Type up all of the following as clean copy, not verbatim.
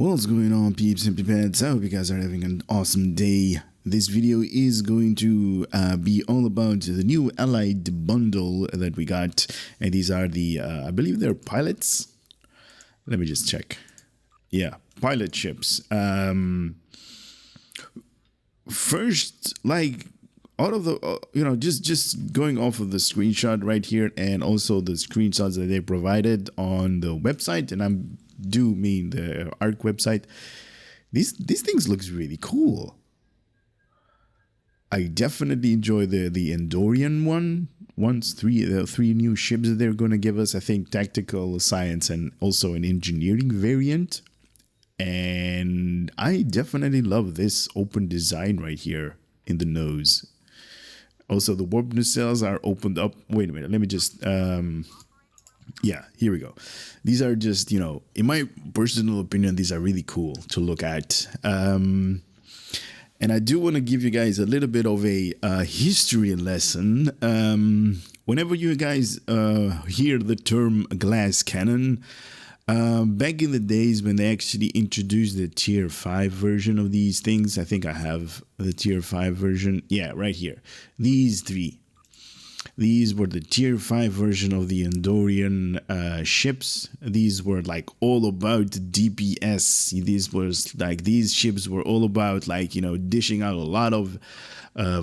What's going on, peeps and pipettes? I hope you guys are having an awesome day. This video is going to be all about the new allied bundle that we got, and these are the I believe they're pilots. Let me just check. Yeah, pilot ships. First, like, out of the just going off of the screenshot right here, and also the screenshots that they provided on the website, and I do mean the ARC website. These things looks really cool. I definitely enjoy the Andorian one. The three new ships that they're going to give us. I think tactical, science, and also an engineering variant. And I definitely love this open design right here in the nose. Also, the warp nacelles are opened up. Wait a minute. Let me just... yeah, here we go. These are just, in my personal opinion, these are really cool to look at. And I do want to give you guys a little bit of a history lesson. Whenever you guys hear the term glass cannon, back in the days when they actually introduced the tier 5 version of these things, I think I have the tier 5 version. Yeah, right here. These three. These were the tier 5 version of the Andorian ships. These were like all about DPS. These ships were all about dishing out a lot of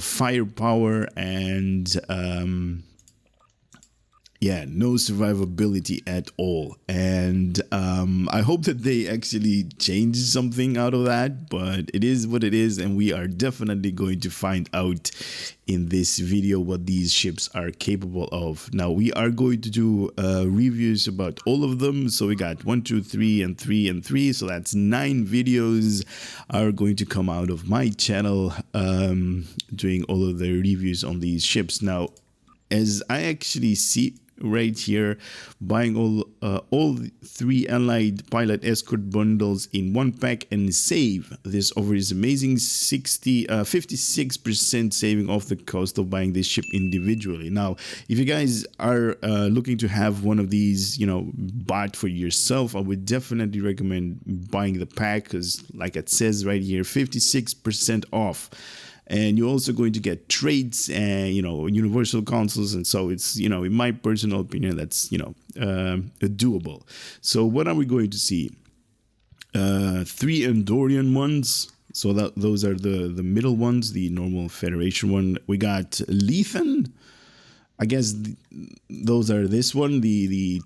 firepower and no survivability at all. And I hope that they actually change something out of that, but it is what it is, and we are definitely going to find out in this video what these ships are capable of. Now, we are going to do reviews about all of them. So we got 1, 2, 3, and 3, and 3. So that's 9 videos are going to come out of my channel doing all of the reviews on these ships. Now, as I actually see right here, buying all 3 allied pilot escort bundles in one pack and save this over is amazing 56% saving off the cost of buying this ship individually. Now, if you guys are looking to have one of these, bought for yourself, I would definitely recommend buying the pack, because like it says right here, 56% off. And you're also going to get traits and, universal consoles. And so it's, in my personal opinion, that's, doable. So what are we going to see? 3 Andorian ones. So those are the middle ones, the normal Federation one. We got Lethan. I guess those are this one, the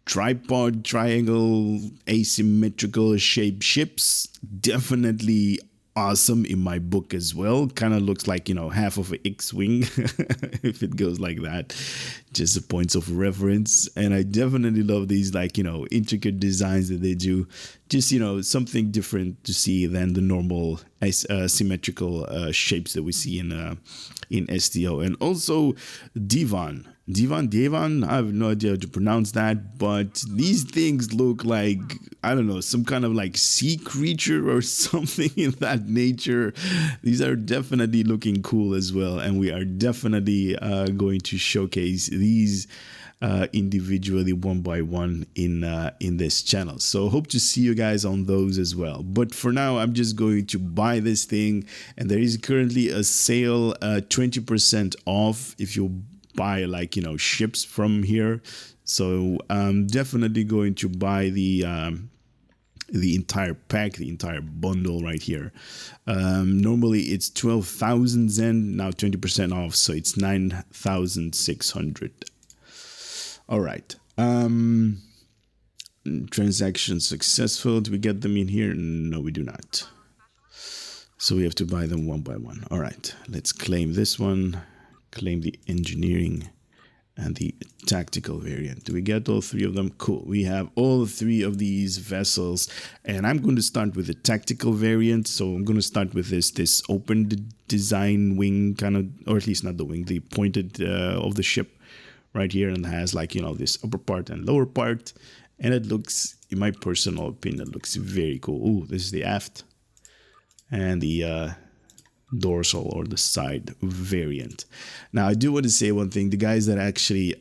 tripod, triangle, asymmetrical shaped ships. Definitely awesome in my book as well. Kind of looks like, half of an X-Wing if it goes like that. Just the points of reference. And I definitely love these intricate designs that they do. Just, something different to see than the normal symmetrical shapes that we see in STO. And also Devon, I have no idea how to pronounce that, but these things look like, I don't know, some kind of sea creature or something in that nature. These are definitely looking cool as well, and we are definitely going to showcase these individually one by one in this channel. So hope to see you guys on those as well. But for now, I'm just going to buy this thing, and there is currently a sale, 20% off if you buy ships from here. So I'm definitely going to buy the entire pack, the entire bundle right here. Normally it's 12,000 Zen, now 20% off, so it's 9,600. All right. Transaction successful. Do we get them in here? No, we do not. So we have to buy them one by one. All right, let's claim this one. Claim the engineering and the tactical variant. Do we get all 3 of them? Cool. We have all 3 of these vessels, and I'm going to start with the tactical variant. So I'm going to start with this open design wing kind of, or at least not the wing, the pointed of the ship right here, and has this upper part and lower part, and it looks, in my personal opinion, it looks very cool. Ooh, this is the aft and the dorsal or the side variant. Now, I do want to say one thing. The guys that actually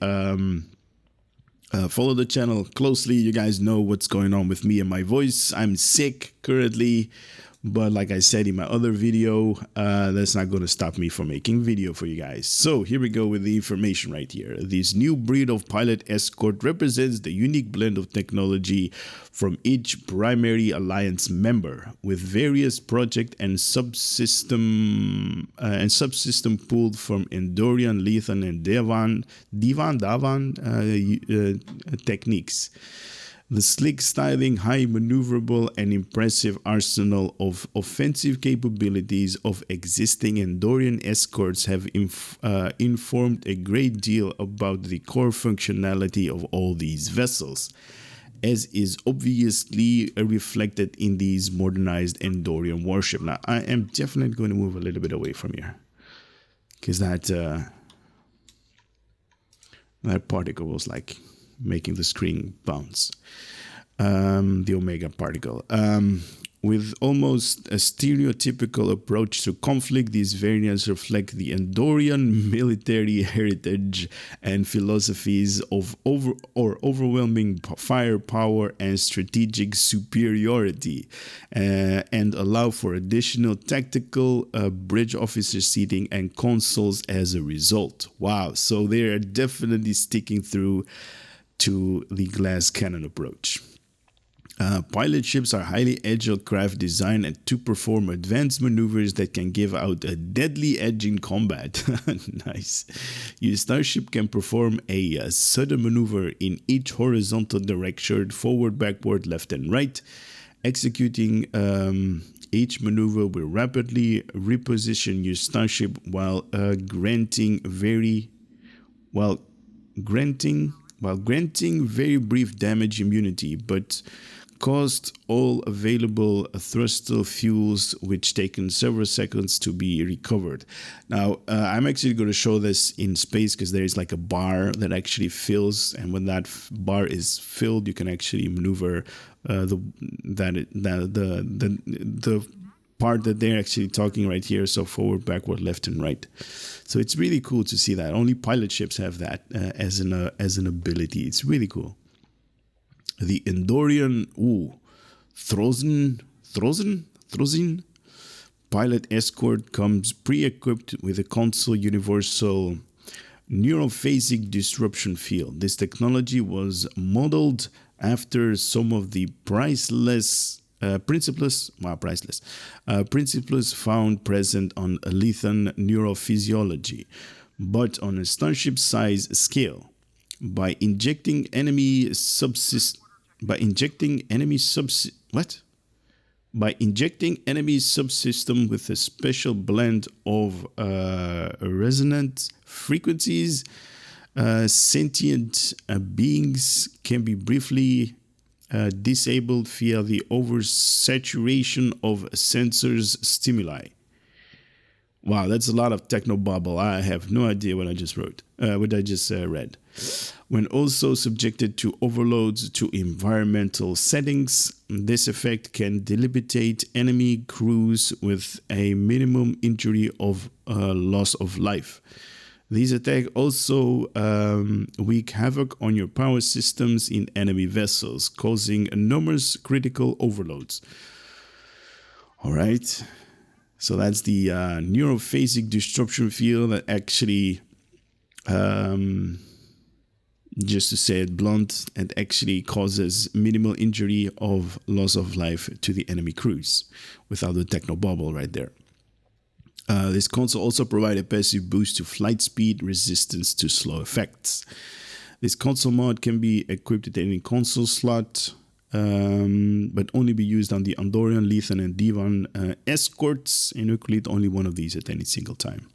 Follow the channel closely. You guys know what's going on with me and my voice. I'm sick currently, but like I said in my other video, that's not going to stop me from making video for you guys. So here we go with the information right here. This new breed of pilot escort represents the unique blend of technology from each primary alliance member, with various project and subsystem pulled from Andorian, Lethan, and Davan techniques. The sleek styling, high maneuverable, and impressive arsenal of offensive capabilities of existing Andorian escorts have informed a great deal about the core functionality of all these vessels, as is obviously reflected in these modernized Andorian warship. Now, I am definitely going to move a little bit away from here, because that particle was like making the screen bounce. The Omega particle. With almost a stereotypical approach to conflict, these variants reflect the Andorian military heritage and philosophies of overwhelming firepower and strategic superiority, and allow for additional tactical bridge officer seating and consoles as a result. Wow, so they are definitely sticking through to the glass cannon approach. Pilot ships are highly agile craft designed to perform advanced maneuvers that can give out a deadly edge in combat. Nice. Your starship can perform a sudden maneuver in each horizontal direction, forward, backward, left, and right. Executing each maneuver will rapidly reposition your starship while granting very brief damage immunity, but cost all available thrustal fuels, which taken several seconds to be recovered. Now, I'm actually going to show this in space, because there is like a bar that actually fills, and when that bar is filled, you can actually maneuver the part that they're actually talking right here. So forward, backward, left, and right. So it's really cool to see that. Only pilot ships have that as an ability. It's really cool. The Andorian Thozyn Pilot Escort comes pre-equipped with a console universal Neurophasic Disruption Field. This technology was modeled after some of the principles found present on Lethan neurophysiology, but on a starship size scale. By injecting enemy subsystem with a special blend of resonant frequencies, sentient beings can be briefly disabled via the oversaturation of sensors stimuli. Wow, that's a lot of technobabble. I have no idea what I just read. When also subjected to overloads to environmental settings, this effect can debilitate enemy crews with a minimum injury of loss of life. These attacks also wreak havoc on your power systems in enemy vessels, causing enormous critical overloads. All right. So that's the Neurophasic Disruption Field that actually, just to say it blunt, it actually causes minimal injury of loss of life to the enemy crews without the techno bubble right there. This console also provides a passive boost to flight speed, resistance to slow effects. This console mod can be equipped at any console slot, but only be used on the Andorian, Lethan, and Davan escorts, and you complete only one of these at any single time.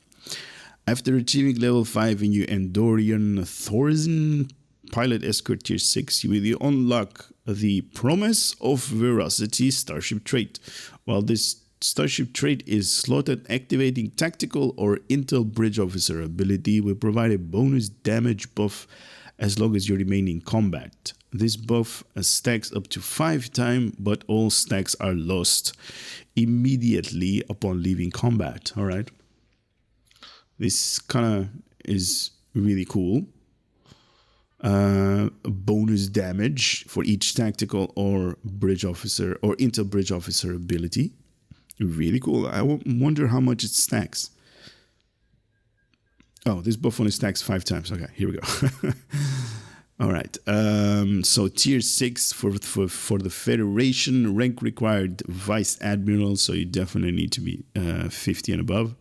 After achieving level 5 in your Andorian Thozyn Pilot Escort Tier 6, you will unlock the Promise of Ferocity Starship Trait. While this Starship Trait is slotted, activating tactical or intel bridge officer ability will provide a bonus damage buff as long as you remain in combat. This buff stacks up to 5 times, but all stacks are lost immediately upon leaving combat. All right. This kind of is really cool. bonus damage for each tactical or bridge officer or inter-bridge officer ability. Really cool. I wonder how much it stacks. Oh, this buff only stacks 5 times. Okay, here we go. All right. So tier 6 for the Federation, rank required Vice Admiral. So you definitely need to be 50 and above,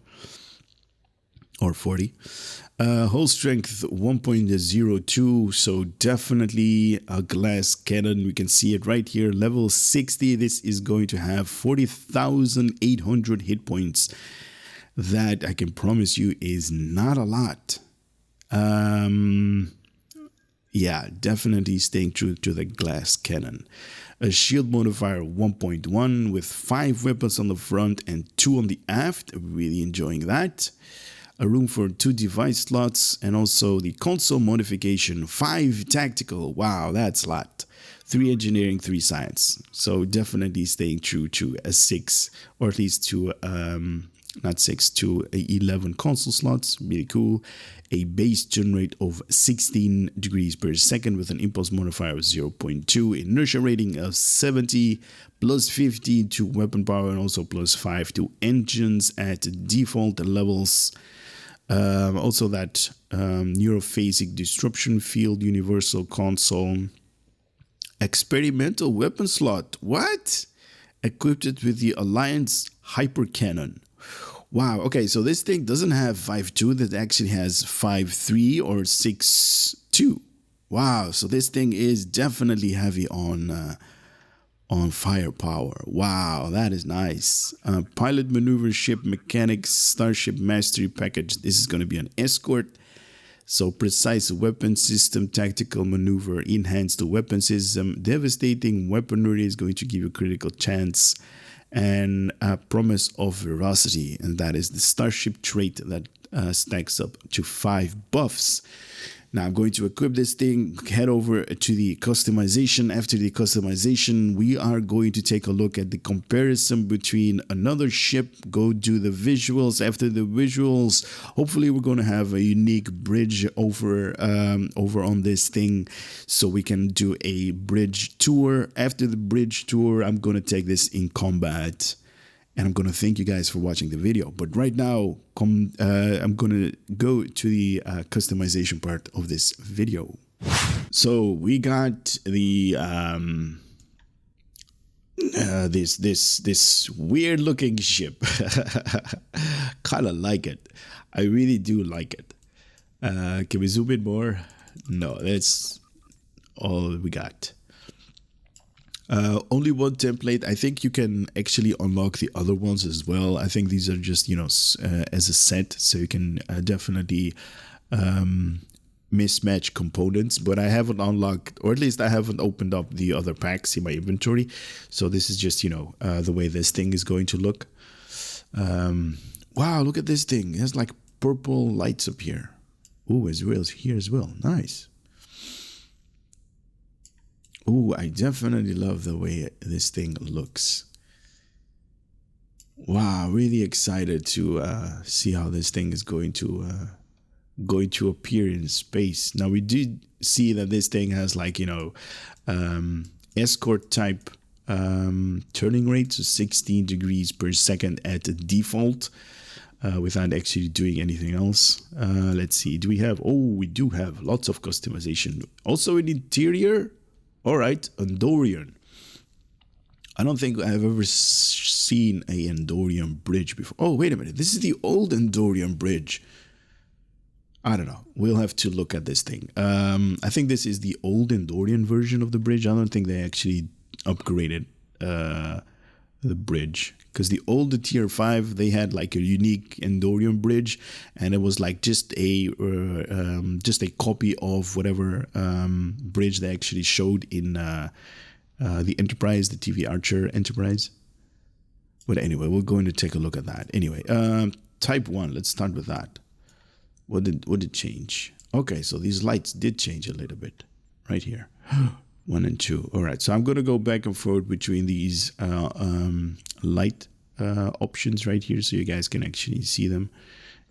or 40. Hull strength 1.02. So definitely a glass cannon. We can see it right here. Level 60. This is going to have 40,800 hit points. That I can promise you is not a lot. Yeah, definitely staying true to the glass cannon. A shield modifier 1.1 with 5 weapons on the front and 2 on the aft. Really enjoying that. A room for 2 device slots, and also the console modification 5 tactical. Wow, that's a lot. 3 engineering, 3 science. So definitely staying true to a 6, or at least to not 6, to 11 console slots. Really cool. A base turn rate of 16 degrees per second with an impulse modifier of 0.2, inertia rating of 70, plus 50 to weapon power, and also plus 5 to engines at default levels. Also that Neurophasic Disruption Field universal console. Experimental weapon slot. What? Equipped it with the Alliance Hyper Cannon. Wow, okay, so this thing doesn't have 5.2, that actually has 5.3 or 6.2. Wow, so this thing is definitely heavy on firepower. Wow, that is nice. Pilot maneuver ship mechanics Starship Mastery package. This is going to be an escort. So precise weapon system, tactical maneuver, enhanced weapon system, devastating weaponry is going to give you critical chance, and Promise of Ferocity, and that is the Starship Trait that stacks up to 5 buffs. Now I'm going to equip this thing, head over to the customization. After the customization, we are going to take a look at the comparison between another ship, go do the visuals. After the visuals, hopefully we're going to have a unique bridge over on this thing, so we can do a bridge tour. After the bridge tour, I'm going to take this in combat. And I'm going to thank you guys for watching the video. But right now, I'm going to go to the customization part of this video. So we got the this weird looking ship. Kind of like it. I really do like it. Can we zoom in more? No, that's all we got. Only one template. I think you can actually unlock the other ones as well. I think these are just, you know, as a set, so you can definitely mismatch components. But I haven't unlocked, or at least I haven't opened up the other packs in my inventory. So this is just, you know, the way this thing is going to look. Wow, look at this thing. It has like purple lights up here. Ooh, as well as here as well. Nice. Ooh, I definitely love the way this thing looks. Wow, really excited to see how this thing is going to appear in space. Now we did see that this thing has, like, you know, escort type turning rate, so 16 degrees per second at the default, without actually doing anything else. Let's see, do we have? Oh, we do have lots of customization. Also in interior. All right, Andorian. I don't think I've ever seen a Andorian bridge before. Oh, wait a minute. This is the old Andorian bridge. I don't know. We'll have to look at this thing. I think this is the old Andorian version of the bridge. I don't think they actually upgraded the bridge. Because the older tier 5, they had like a unique Andorian bridge, and it was like just a copy of whatever bridge they actually showed in the Enterprise, the TV Archer Enterprise. But anyway, we're going to take a look at that. Anyway, Type 1, let's start with that. What did change? Okay, so these lights did change a little bit right here. 1 and 2. All right, so I'm going to go back and forth between these light options right here, so you guys can actually see them.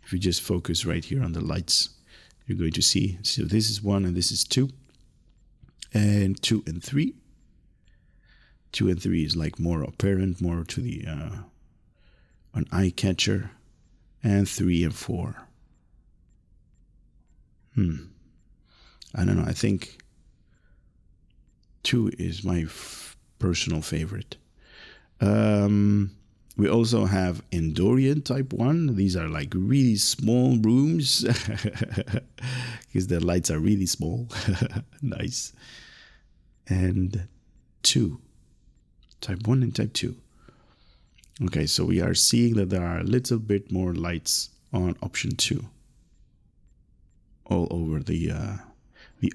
If you just focus right here on the lights, you're going to see. So this is 1 and this is 2. And 2 and 3. 2 and 3 is like more apparent, more to the an eye catcher. And 3 and 4. I don't know. I think 2 is my personal favorite. We also have Andorian Type 1. These are like really small rooms because the lights are really small. Nice. And 2. Type 1 and Type 2. Okay, so we are seeing that there are a little bit more lights on option 2. All over the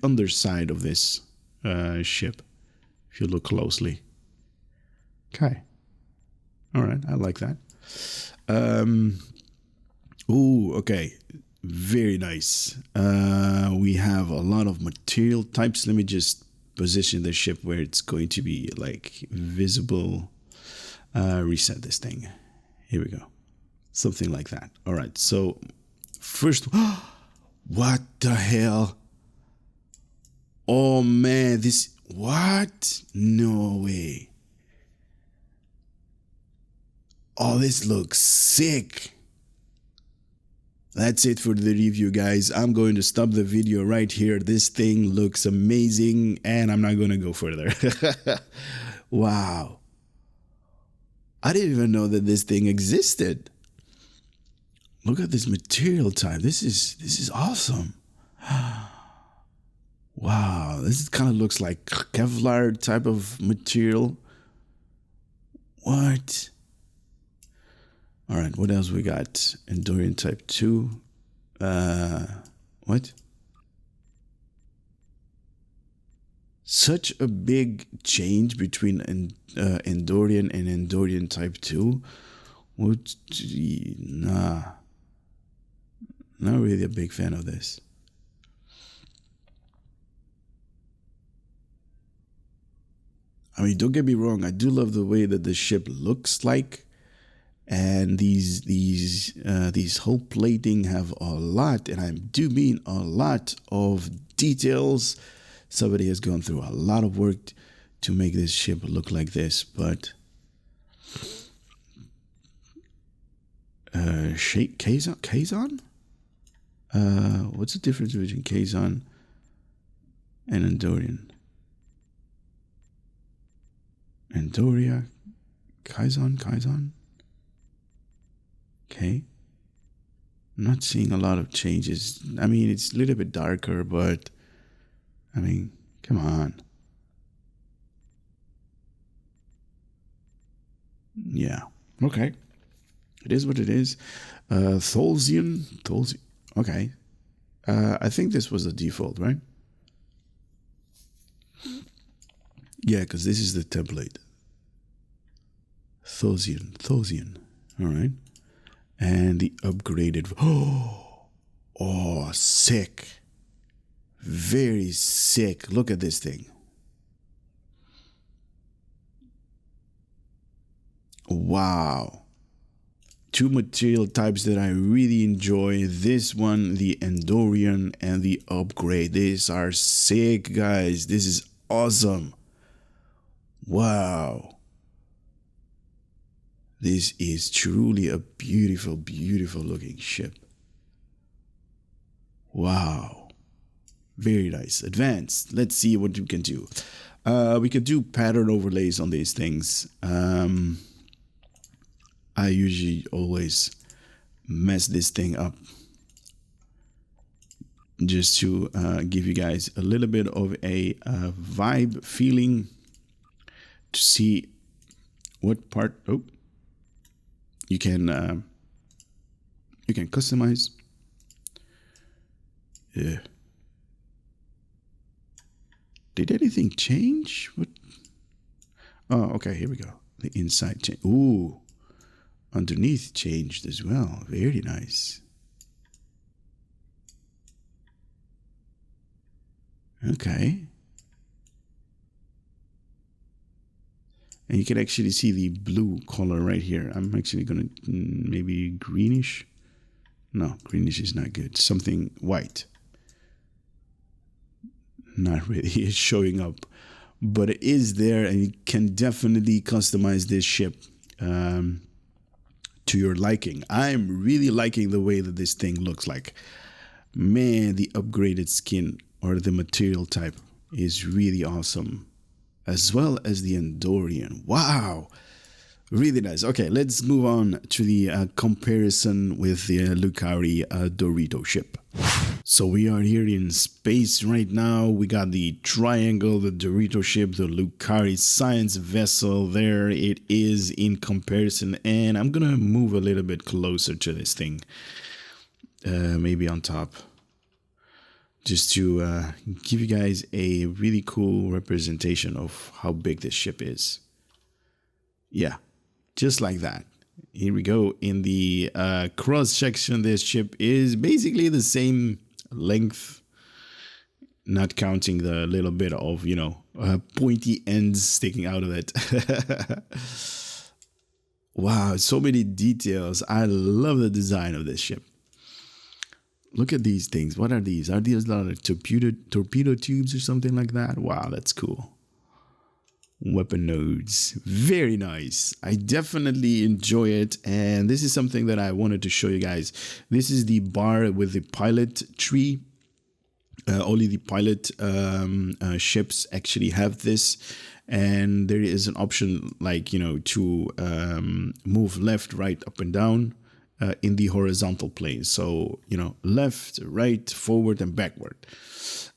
underside of this ship, if you look closely. Okay. All right, I like that. Ooh, okay. Very nice. We have a lot of material types. Let me just position the ship where it's going to be like visible. Reset this thing. Here we go. Something like that. All right, so first... What the hell? Oh man, this... What? No way. Oh, this looks sick. That's it for the review, guys. I'm going to stop the video right here. This thing looks amazing and I'm not going to go further. Wow. I didn't even know that this thing existed. Look at this material type. This is awesome. Wow, this kind of looks like Kevlar type of material. What? All right, what else we got? Andorian Type 2. What? Such a big change between Andorian and Andorian Type 2. What? Nah. Not really a big fan of this. I mean, don't get me wrong. I do love the way that the ship looks like, and these whole plating have a lot, and I do mean a lot of details. Somebody has gone through a lot of work to make this ship look like this, but Kazon? What's the difference between Kazon and Andorian? Andoria, Kazon? Okay. I'm not seeing a lot of changes. I mean, it's a little bit darker, but I mean, come on. Yeah. Okay. It is what it is. Thozyn. Okay. I think this was the default, right? Yeah, because this is the template. Thozyn. All right. And the upgraded. Oh, sick. Very sick. Look at this thing. Wow. Two material types that I really enjoy. This one, the Andorian, and the upgrade. These are sick, guys. This is awesome. Wow. This is truly a beautiful, beautiful looking ship. Wow. Very nice. Advanced. Let's see what we can do. We could do pattern overlays on these things. I usually always mess this thing up just to give you guys a little bit of a vibe feeling to see what part you can customize. Yeah. Did anything change? What? Oh, okay. Here we go. The inside change. Ooh. Underneath changed as well. Very nice. Okay. And you can actually see the blue color right here. I'm actually going to maybe greenish. No, greenish is not good. Something white. not really showing up, but it is there, and you can definitely customize this ship to your liking. I'm really liking the way that this thing looks like. Man, the upgraded skin or the material type is really awesome, as well as the Andorian. Wow, really nice. Okay, let's move on to the comparison with the Lucari Dorito ship. So we are here in space right now. We got the triangle, the Dorito ship, the Lucari science vessel. There it is in comparison. And I'm going to move a little bit closer to this thing. Maybe on top. Just to give you guys a really cool representation of how big this ship is. Yeah, just like that. Here we go. In the cross section, this ship is basically the same length, not counting the little bit of, you know, pointy ends sticking out of it. Wow, so many details. I love the design of this ship. Look at these things. What are these? Are these like torpedo tubes or something like that? Wow, that's cool. Weapon nodes. Very nice. I definitely enjoy it. And this is something that I wanted to show you guys. This is the bar with the pilot tree. Only the pilot ships actually have this. And there is an option like, you know, to move left, right, up and down in the horizontal plane. So, you know, left, right, forward, and backward.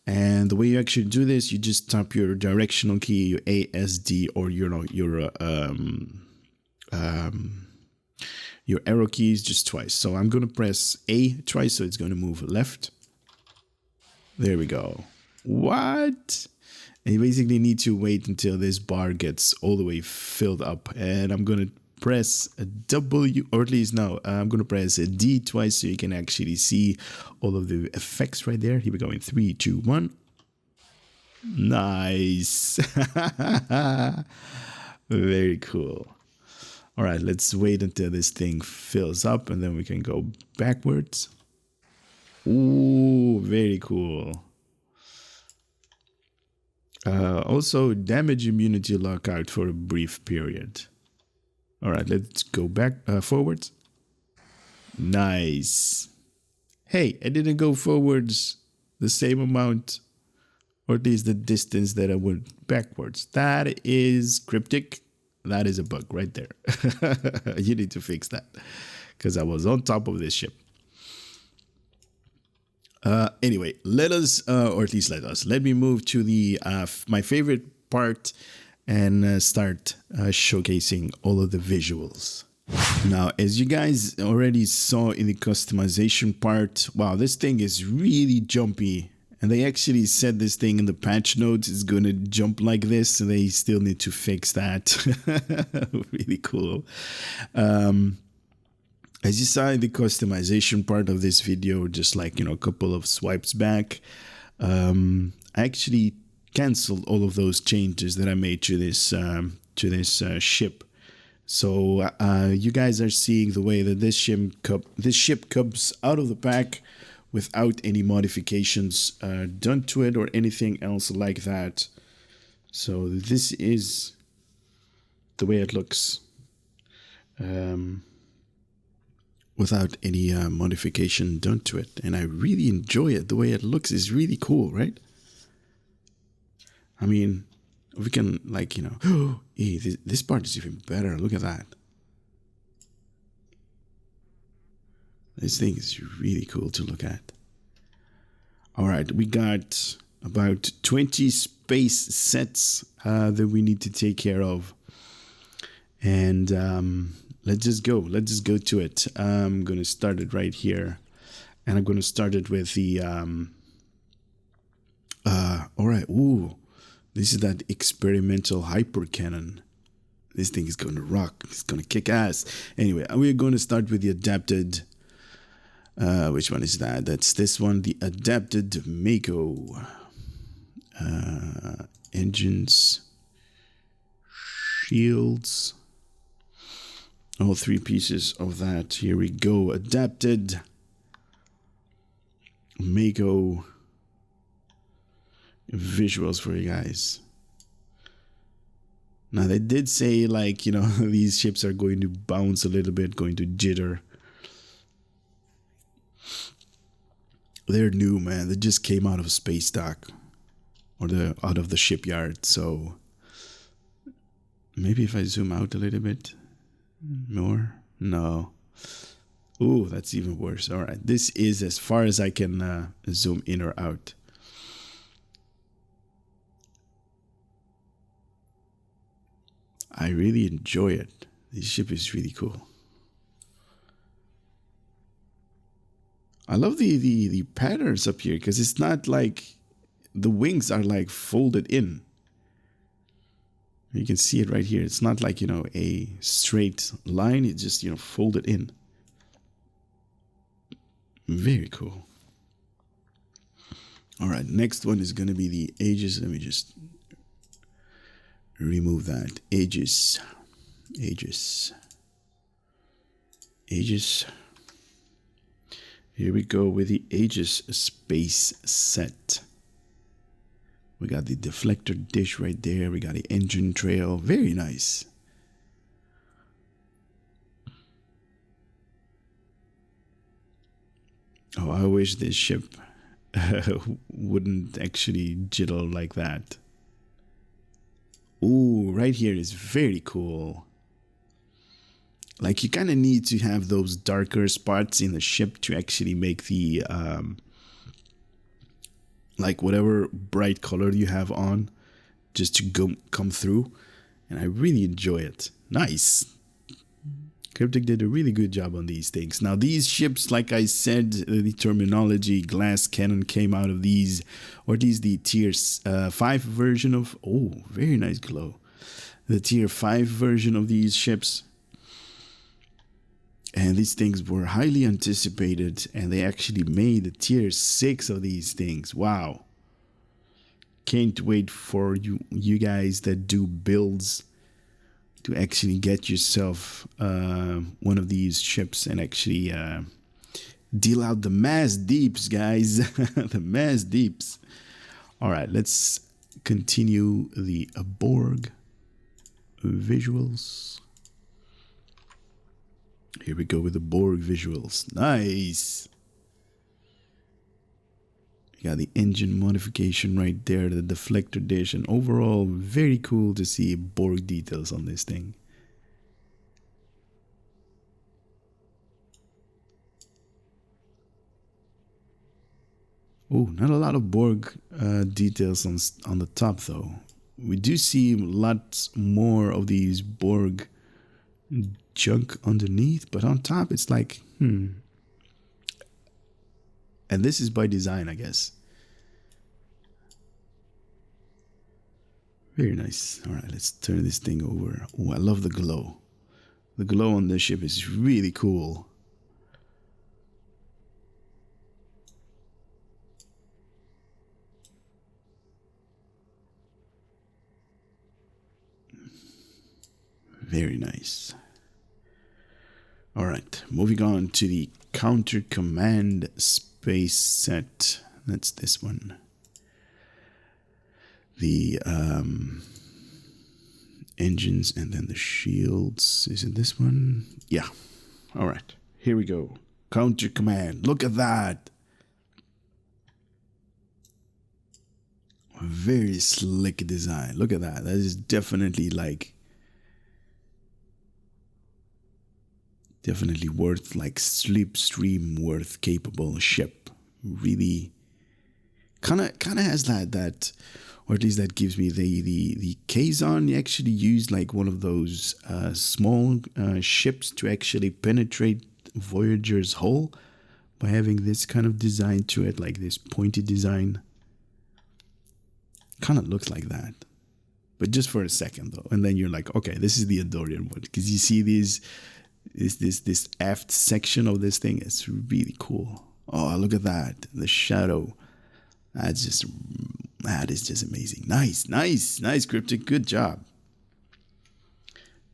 And the way you actually do this, you just tap your directional key, your ASD, or your arrow keys just twice. So I'm going to press A twice, so it's going to move left. There we go. What? And you basically need to wait until this bar gets all the way filled up. And I'm going to press a W, or at least no, I'm going to press a D twice so you can actually see all of the effects right there. Here we go in 3, 2, 1. Nice. Very cool. All right, let's wait until this thing fills up and then we can go backwards. Ooh, very cool. Also, damage immunity lockout for a brief period. All right, let's go back forwards. Nice. Hey, I didn't go forwards the same amount, or at least the distance that I went backwards. That is cryptic. That is a bug right there. You need to fix that because I was on top of this ship. Anyway, let me move to the my favorite part and start showcasing all of the visuals. Now, as you guys already saw in the customization part, wow, this thing is really jumpy. And they actually said this thing in the patch notes is going to jump like this. So they still need to fix that. Really cool. As you saw in the customization part of this video, just like, you know, a couple of swipes back, I actually canceled all of those changes that I made to this ship. So you guys are seeing the way that this ship comes out of the pack without any modifications done to it or anything else like that. So this is the way it looks without any modification done to it. And I really enjoy it. The way it looks is really cool, right? I mean, we can, like, you know, hey, this part is even better. Look at that. This thing is really cool to look at. All right, we got about 20 space sets that we need to take care of. And let's just go. Let's just go to it. I'm going to start it right here. And I'm going to start it with the... all right, ooh. This is that experimental hyper cannon. This thing is going to rock. It's going to kick ass. Anyway, we're going to start with the adapted. Which one is that? That's this one, the adapted Mako. Engines. Shields. All 3 pieces of that. Here we go. Adapted Mako. visuals for you guys. Now they did say, like, you know, these ships are going to bounce a little bit, going to jitter. They're new, man. They just came out of space dock, or out of the shipyard. So maybe if I zoom out a little bit more. No. Ooh, that's even worse. All right, this is as far as I can zoom in or out. I really enjoy it. This ship is really cool. I love the patterns up here, because it's not like the wings are like folded in. You can see it right here. It's not like, you know, a straight line. It's just, you know, folded in. Very cool. All right, next one is going to be the ages. Let me just remove that. Ages. Here we go with the Aegis space set. We got the deflector dish right there. We got the engine trail. Very nice. Oh, I wish this ship wouldn't actually jiggle like that. Ooh, right here is very cool. Like, you kind of need to have those darker spots in the ship to actually make the, like, whatever bright color you have on, just to come through. And I really enjoy it. Nice. Cryptic did a really good job on these things. Now, these ships, like I said, the terminology, glass cannon came out of these, or these the tier 5 version of, oh, very nice glow. The tier 5 version of these ships. And these things were highly anticipated, and they actually made the tier 6 of these things. Wow. Can't wait for you guys that do builds to actually get yourself one of these ships and actually deal out the mass deeps, guys. The mass deeps. All right, let's continue the Borg Visuals. Here we go with the Borg Visuals. Nice. You got the engine modification right there, the deflector dish, and overall very cool to see Borg details on this thing. Oh, not a lot of Borg details on the top though. We do see lots more of these Borg junk underneath, but on top it's like, And this is by design, I guess. Very nice. All right, let's turn this thing over. Oh, I love the glow. The glow on this ship is really cool. Very nice. All right, moving on to the Counter Command space set. That's this one. The engines and then the shields. Is it this one? Yeah. All right, here we go. Counter Command. Look at that. Very slick design. Look at that. That is definitely like worth, like slipstream worth capable ship. Really kind of has that, or at least that gives me the Kazon actually used like one of those small ships to actually penetrate Voyager's hull by having this kind of design to it, like this pointed design. Kind of looks like that, but just for a second though, and then you're like, okay, this is the Andorian one, because you see these. This aft section of this thing is really cool. Oh, look at that. The shadow. That is just amazing. Nice, Cryptic. Good job.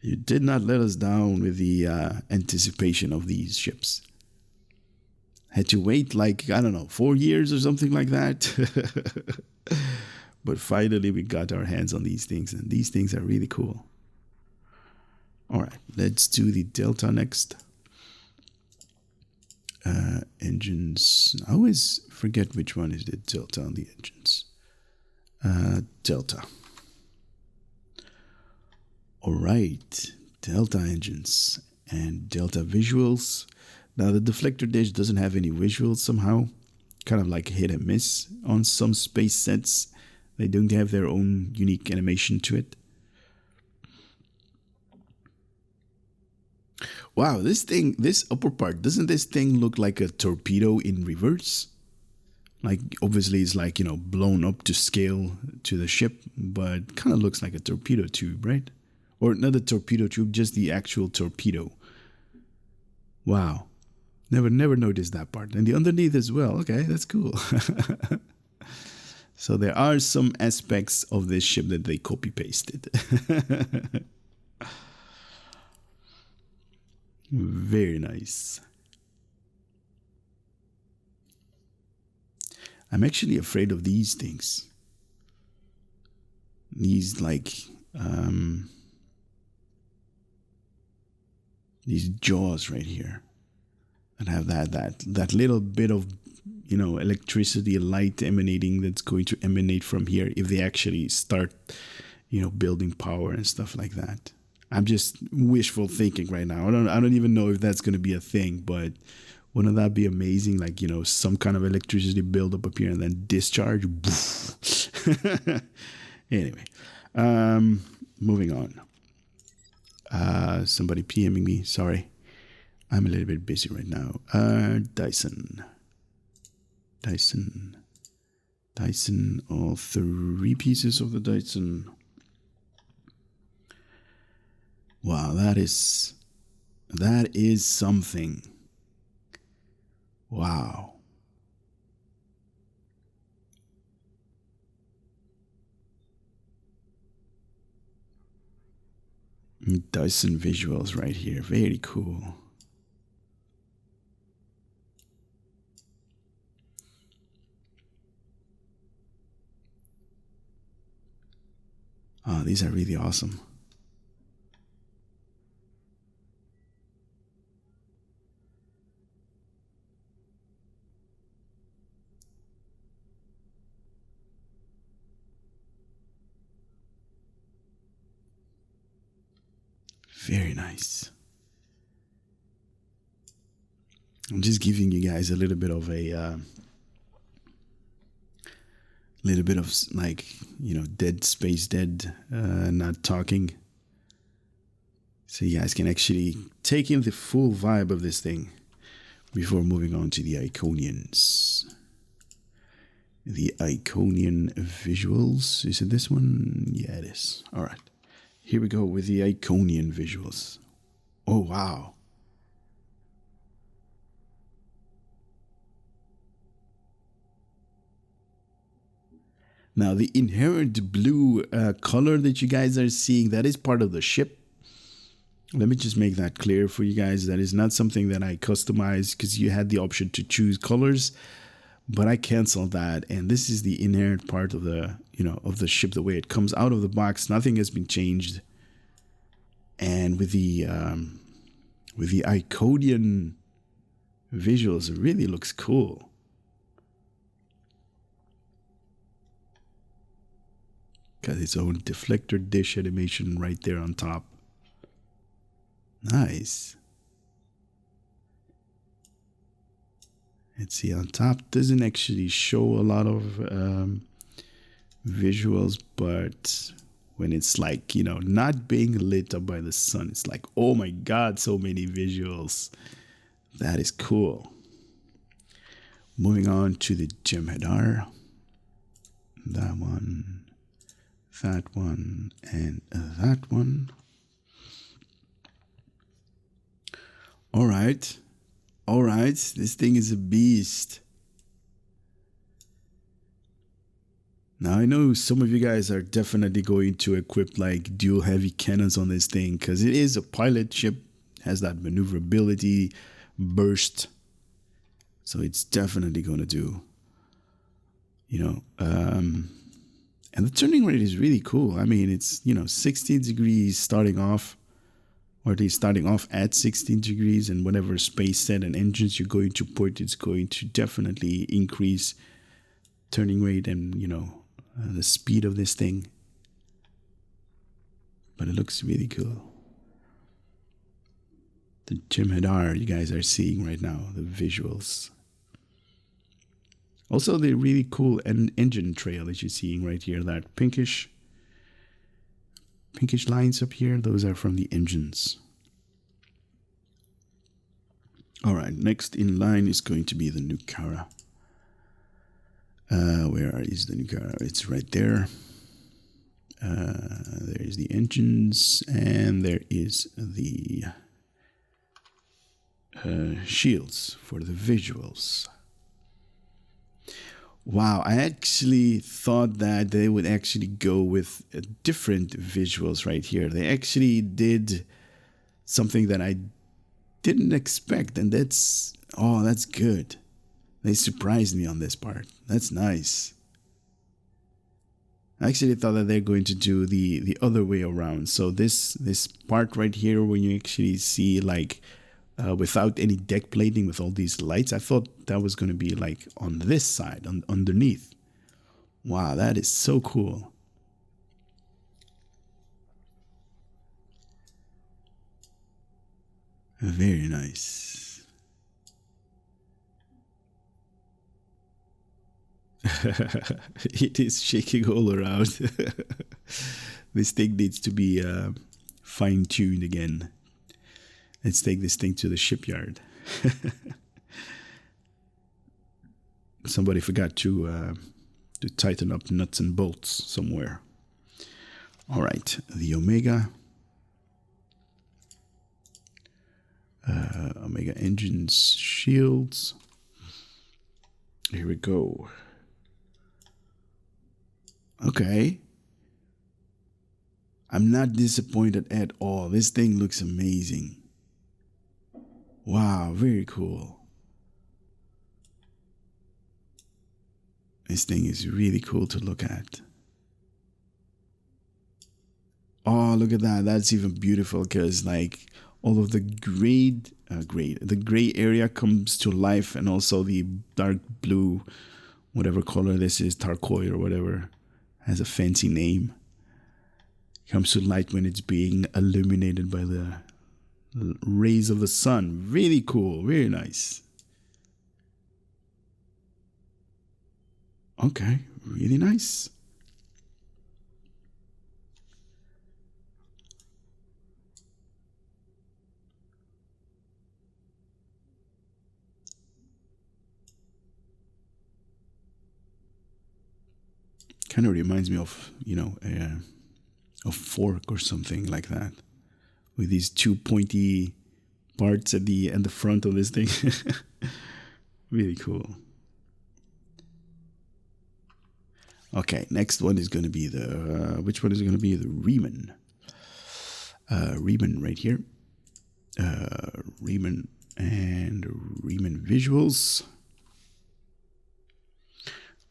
You did not let us down with the anticipation of these ships. Had to wait like, I don't know, 4 years or something like that. But finally, we got our hands on these things, and these things are really cool. All right, let's do the Delta next. Engines. I always forget which one is the Delta on the engines. Delta. All right, Delta engines and Delta visuals. Now, the deflector dish doesn't have any visuals somehow. Kind of like hit and miss on some space sets. They don't have their own unique animation to it. Wow, this upper part, doesn't this thing look like a torpedo in reverse? Like, obviously it's like, blown up to scale to the ship, but kind of looks like a torpedo tube, right? Or not a torpedo tube, just the actual torpedo. Wow. Never noticed that part. And the underneath as well. Okay, that's cool. So there are some aspects of this ship that they copy-pasted. Very nice. I'm actually afraid of these things. These these jaws right here that have that little bit of electricity, light emanating that's going to emanate from here if they actually start building power and stuff like that. I'm just wishful thinking right now. I don't even know if that's going to be a thing, but wouldn't that be amazing? Like, some kind of electricity build up here and then discharge. Anyway, moving on. Somebody PMing me. Sorry. I'm a little bit busy right now. Dyson. All 3 pieces of the Dyson. Wow, that is something. Wow. Dyson visuals right here. Very cool. Oh, these are really awesome. Very nice. I'm just giving you guys a little bit of dead space, not talking. So you guys can actually take in the full vibe of this thing before moving on to the Iconians. The Iconian Visuals. Is it this one? Yeah, it is. All right. Here we go with the Iconian visuals. Oh, wow. Now, the inherent blue color that you guys are seeing, that is part of the ship. Let me just make that clear for you guys. That is not something that I customized because you had the option to choose colors, but I canceled that. And this is the inherent part of the, of the ship, the way it comes out of the box. Nothing has been changed. And with the Iconian visuals, it really looks cool. Got its own deflector dish animation right there on top. Nice. Let's see, on top doesn't actually show a lot of visuals, but when it's like, not being lit up by the sun, it's like, oh my God, so many visuals. That is cool. Moving on to the Jem Hadar. That one, and that one. All right. This thing is a beast. Now, I know some of you guys are definitely going to equip like dual heavy cannons on this thing because it is a pilot ship, has that maneuverability, burst. So it's definitely going to do, And the turning rate is really cool. I mean, it's, 16 degrees starting off, or at least starting off at 16 degrees, and whatever space set and engines you're going to put, it's going to definitely increase turning rate and, the speed of this thing. But it looks really cool. The Jem Hadar you guys are seeing right now, the visuals. Also, the really cool engine trail that you're seeing right here, that pinkish lines up here, those are from the engines. All right, next in line is going to be the Nukara. Where is the Nukara? It's right there. There is the engines, and there is the shields for the visuals. Wow, I actually thought that they would actually go with different visuals right here. They actually did something that I didn't expect, and that's good. They surprised me on this part. That's nice. I actually thought that they're going to do the other way around. So this part right here, when you actually see like without any deck plating with all these lights, I thought that was going to be like on this side, underneath. Wow, that is so cool. Very nice. It is shaking all around. This thing needs to be fine-tuned again. Let's take this thing to the shipyard. Somebody forgot to tighten up nuts and bolts somewhere. All right, the Omega. Omega engines, shields. Here we go. Okay. I'm not disappointed at all. This thing looks amazing. Wow, very cool. This thing is really cool to look at. Oh, look at that. That's even beautiful because like all of the the gray area comes to life, and also the dark blue, whatever color this is, turquoise or whatever, has a fancy name. Comes to light when it's being illuminated by the rays of the sun. Really cool, very nice. Okay, really nice. Kind of reminds me of, a fork or something like that, with these two pointy parts at the front of this thing. Really cool. Okay, next one is going to be which one is going to be the Riemann? Riemann right here. Riemann and Riemann Visuals.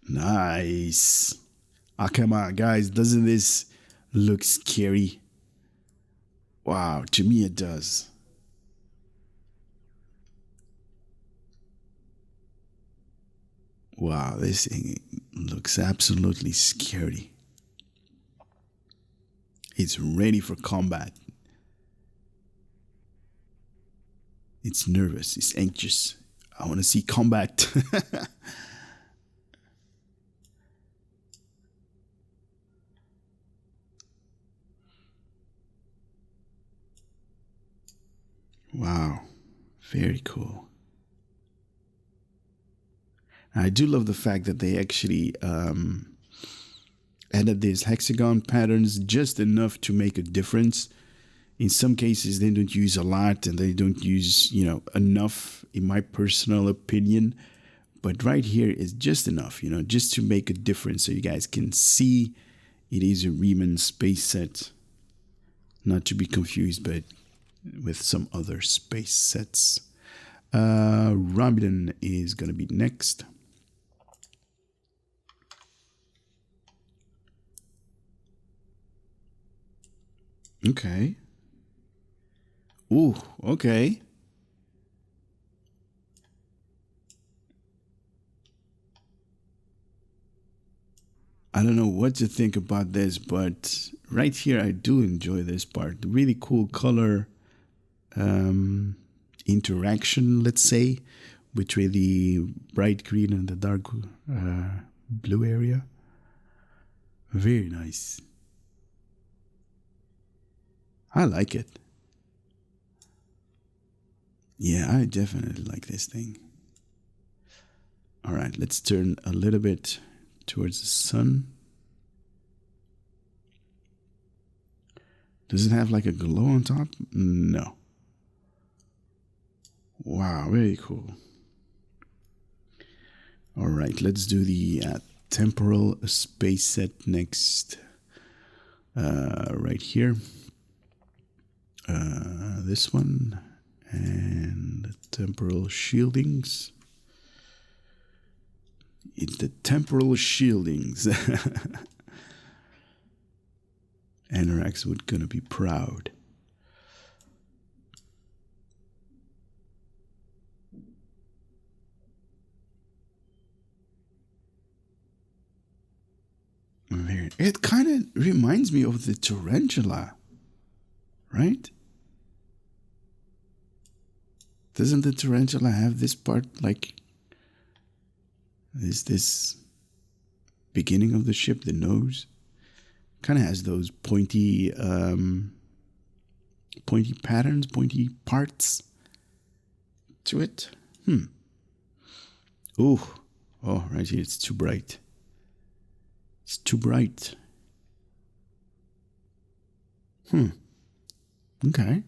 Nice. Ah, come on, guys. Doesn't this look scary? Wow, to me it does. Wow, this thing looks absolutely scary. It's ready for combat. It's nervous. It's anxious. I want to see combat. Wow, very cool. I do love the fact that they actually added these hexagon patterns just enough to make a difference. In some cases, they don't use a lot, and they don't use, enough, in my personal opinion. But right here is just enough, just to make a difference, so you guys can see it is a Riemann space set. Not to be confused, but with some other space sets. Romulan is going to be next. Okay. Ooh, okay. I don't know what to think about this, but right here I do enjoy this part. Really cool color interaction, let's say, between the bright green and the dark blue area. Very nice. I like it. Yeah, I definitely like this thing. All right, let's turn a little bit towards the sun. Does it have like a glow on top? No. Wow, very cool. All right, let's do the temporal space set next. Right here. This one. And the temporal shieldings. It's the temporal shieldings. Anorax would gonna be proud. It kind of reminds me of the tarantula, right? Doesn't the tarantula have this part, like, is this beginning of the ship, the nose? Kind of has those pointy patterns, pointy parts to it. Oh, right here, it's too bright. It's too bright. Okay.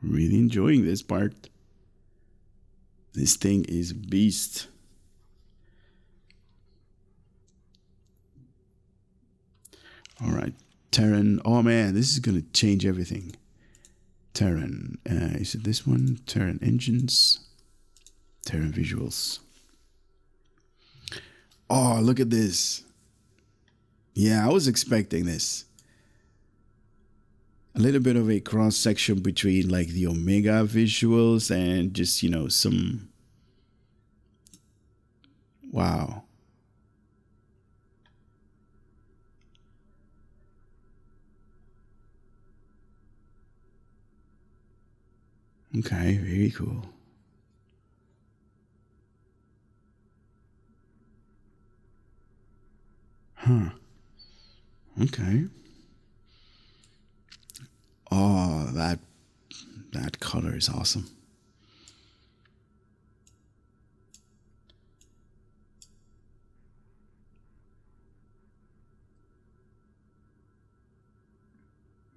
Really enjoying this part. This thing is a beast. All right. Terran. Oh man, this is going to change everything. Terran. Is it this one? Terran engines. Terran visuals. Oh, look at this. Yeah, I was expecting this. A little bit of a cross section between like the Omega visuals and just, you know, some. Wow. Okay, very cool. Okay. Oh, that color is awesome.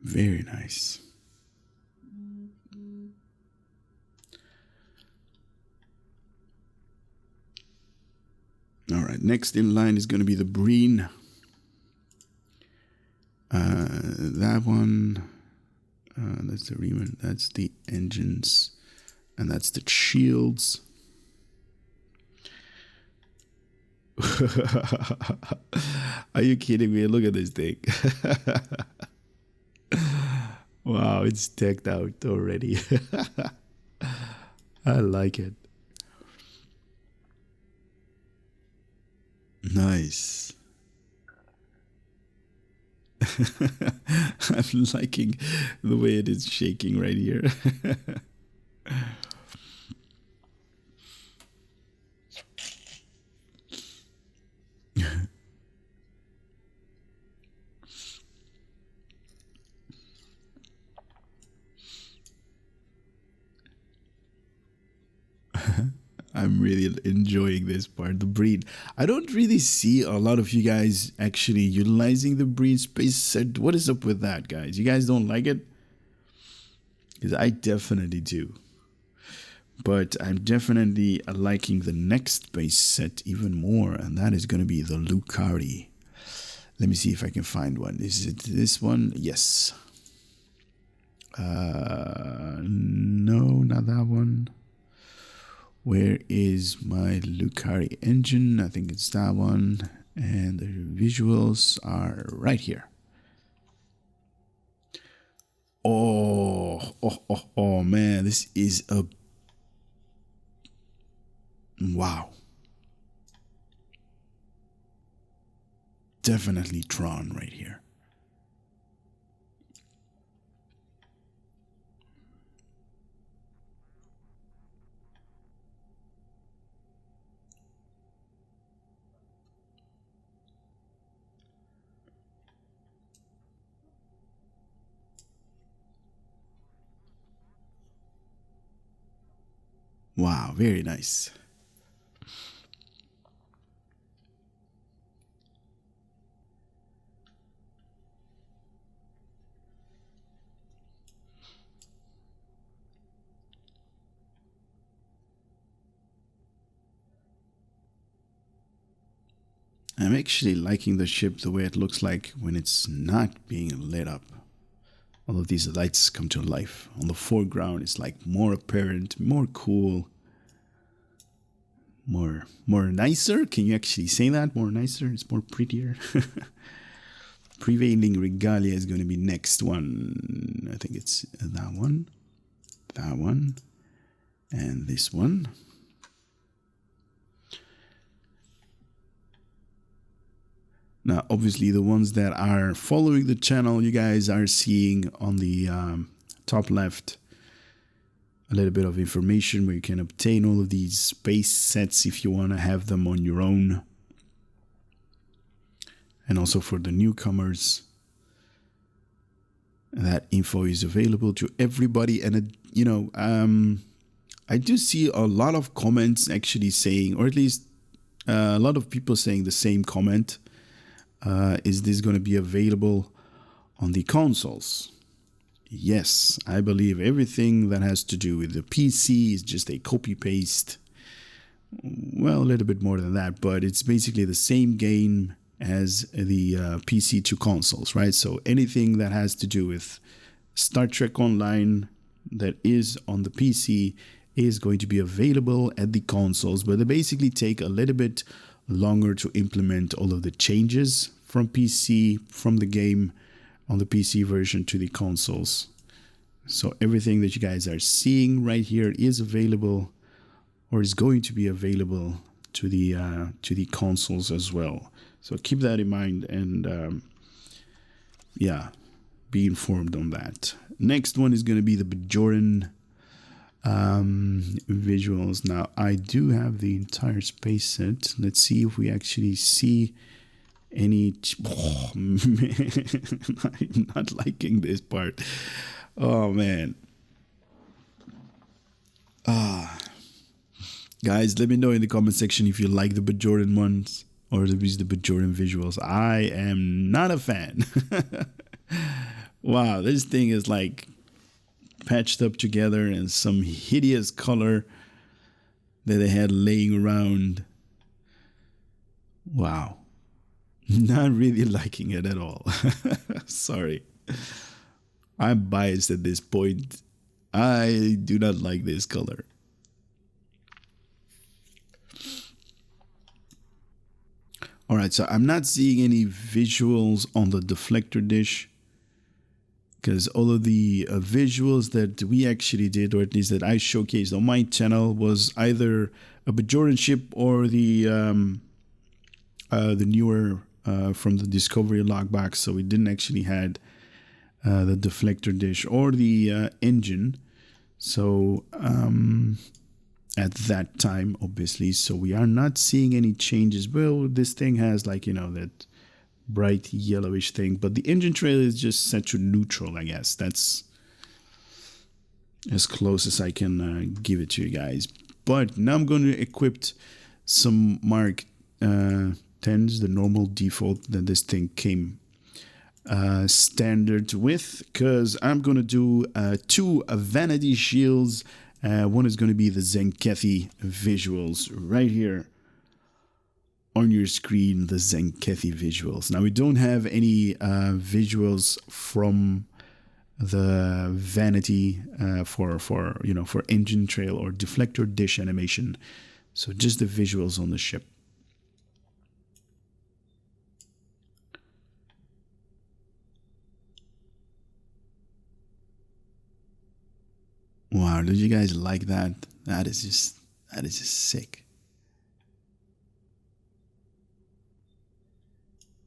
Very nice. All right, next in line is going to be the Breen. That one, that's the Riemann, that's the engines, and that's the shields. Are you kidding me? Look at this thing. Wow, it's decked out already. I like it. Nice. I'm liking the way it is shaking right here. I'm really enjoying this part, the breed. I don't really see a lot of you guys actually utilizing the breed space set. What is up with that, guys? You guys don't like it? Because I definitely do. But I'm definitely liking the next base set even more, and that is going to be the Lucari. Let me see if I can find one. Is it this one? Yes. No, not that one. Where is my Lucari engine? I think it's that one. And the visuals are right here. Oh man, this is a wow. Definitely Tron right here. Wow, very nice. I'm actually liking the ship the way it looks like when it's not being lit up. All of these lights come to life. On the foreground, it's like more apparent, more cool, more nicer. Can you actually say that? More nicer? It's more prettier. Prevailing Regalia is going to be next one. I think it's that one, and this one. Now, obviously, the ones that are following the channel, you guys are seeing on the top left a little bit of information where you can obtain all of these space sets if you want to have them on your own. And also for the newcomers, that info is available to everybody. And, I do see a lot of comments actually saying, or at least a lot of people saying the same comment. Is this going to be available on the consoles? Yes, I believe everything that has to do with the PC is just a copy-paste. Well, a little bit more than that, but it's basically the same game as the PC to consoles, right? So anything that has to do with Star Trek Online that is on the PC is going to be available at the consoles, but they basically take a little bit longer to implement all of the changes from PC, from the game on the PC version to the consoles. So everything that you guys are seeing right here is available, or is going to be available to the consoles as well. So keep that in mind, and be informed on that. Next one is going to be the Bajoran visuals. Now, I do have the entire space set. Let's see if we actually see any. Oh man, I'm not liking this part. Oh man. Guys, let me know in the comment section if you like the Bajoran ones or the Bajoran visuals. I am not a fan. Wow, this thing is like patched up together in some hideous color that they had laying around. Wow. Not really liking it at all. Sorry. I'm biased at this point. I do not like this color. All right, so I'm not seeing any visuals on the deflector dish, because all of the visuals that we actually did, or at least that I showcased on my channel, was either a Bajoran ship or the newer from the Discovery logbox. So we didn't actually had the deflector dish or the engine. So at that time, obviously, so we are not seeing any changes. Well, this thing has like, that bright yellowish thing, but the engine trail is just set to neutral, I guess. That's as close as I can give it to you guys. But now I'm going to equip some Mark 10s, the normal default that this thing came standard with, because I'm going to do two vanity shields. One is going to be the Zenkethi visuals right here on your screen, the Zenkethi visuals. Now, we don't have any visuals from the vanity for engine trail or deflector dish animation. So just the visuals on the ship. Wow, did you guys like that? That is just sick.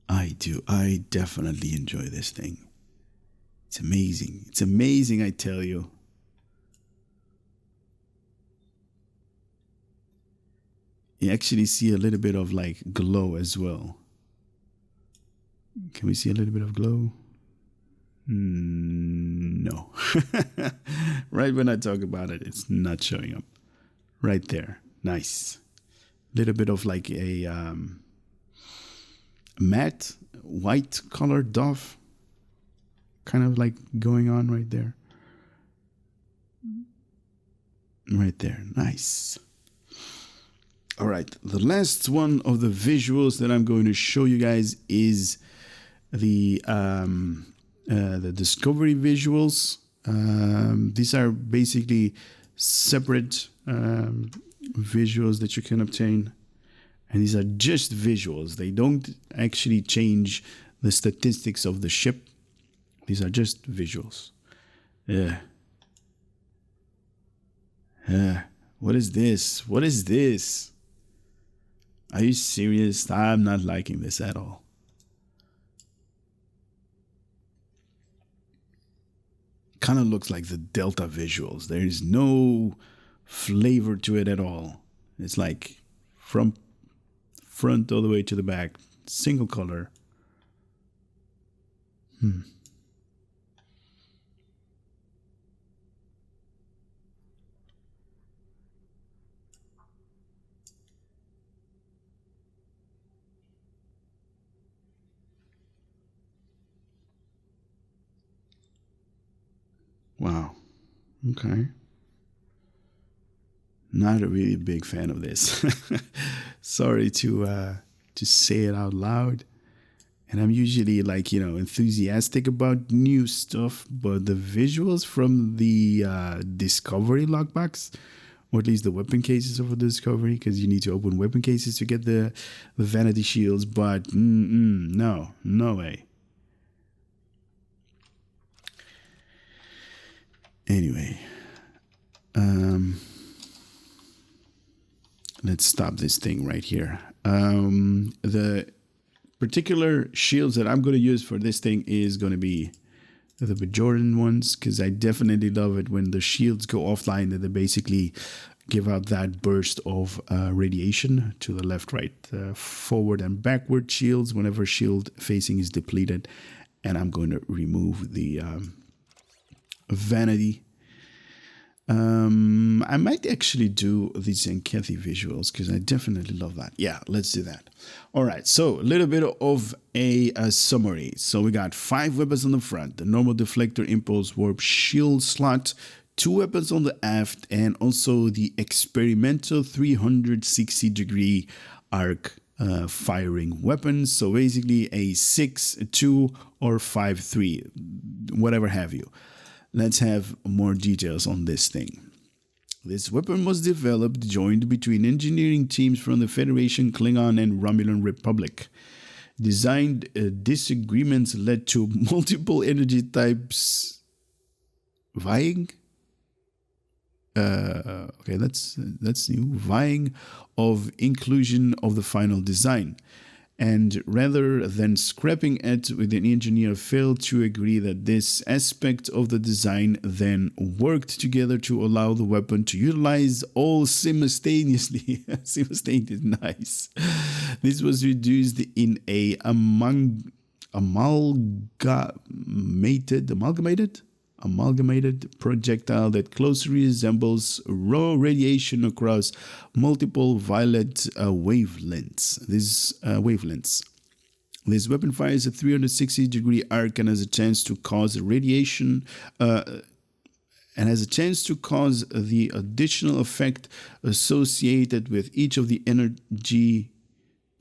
I do. I definitely enjoy this thing. It's amazing. It's amazing, I tell you. You actually see a little bit of like glow as well. Can we see a little bit of glow? No. Right when I talk about it, it's not showing up. Right there. Nice. Little bit of like a matte white color dove kind of like going on right there. Right there. Nice. All right. The last one of the visuals that I'm going to show you guys is the discovery visuals. These are basically separate visuals that you can obtain, and these are just visuals. They don't actually change the statistics of the ship. These are just visuals. What is this? What is this? Are you serious? I'm not liking this at all. Kind of looks like the Delta visuals. There is no flavor to it at all. It's like from front all the way to the back, single color. Wow. Okay. Not a really big fan of this. Sorry to say it out loud. And I'm usually like, enthusiastic about new stuff, but the visuals from the Discovery lockbox, or at least the weapon cases of the Discovery, because you need to open weapon cases to get the vanity shields, but no way. Anyway, let's stop this thing right here. The particular shields that I'm going to use for this thing is going to be the Bajoran ones, because I definitely love it when the shields go offline and they basically give out that burst of radiation to the left, right, forward and backward shields whenever shield facing is depleted. And I'm going to remove the vanity. I might actually do the Zenkethi visuals because I definitely love that. Yeah, let's do that. All right, so a little bit of a summary. So we got 5 weapons on the front, the normal deflector, impulse, warp, shield slot, 2 weapons on the aft, and also the experimental 360-degree arc firing weapons. So basically a 6-2 or 5-3, whatever have you. Let's have more details on this thing. This weapon was developed joined between engineering teams from the Federation, Klingon, and Romulan Republic. Design disagreements led to multiple energy types vying. Okay, that's new. Vying of inclusion of the final design. And rather than scrapping it with an engineer, failed to agree that this aspect of the design then worked together to allow the weapon to utilize all simultaneously. Simultaneously, nice. This was reduced in a amalgamated projectile that closely resembles raw radiation across multiple violet wavelengths. This weapon fires a 360-degree arc and has a chance to cause radiation the additional effect associated with each of the energy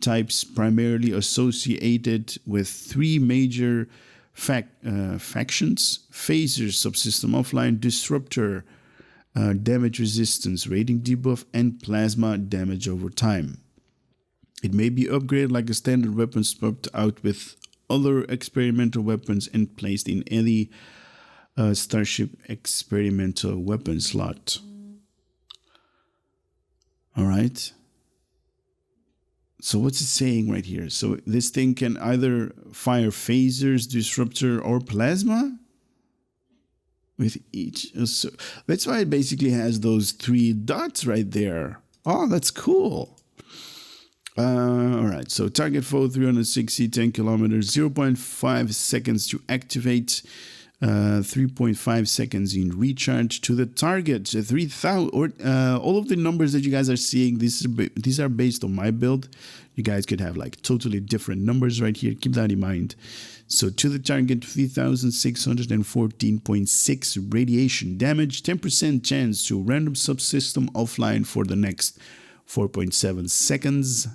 types, primarily associated with 3 major factions: phaser, subsystem offline, disruptor, damage resistance, rating debuff, and plasma damage over time. It may be upgraded like a standard weapon, swapped out with other experimental weapons, and placed in any Starship experimental weapon slot. All right. So what's it saying right here? So this thing can either fire phasers, disruptor, or plasma with each. So that's why it basically has those 3 dots right there. Oh, that's cool. All right. So target foe 360, 10 kilometers, 0.5 seconds to activate. 3.5 seconds in recharge to the target. 3,000 or all of the numbers that you guys are seeing. These are based on my build. You guys could have like totally different numbers right here. Keep that in mind. So to the target, 3,614.6 radiation damage. 10% chance to random subsystem offline for the next 4.7 seconds.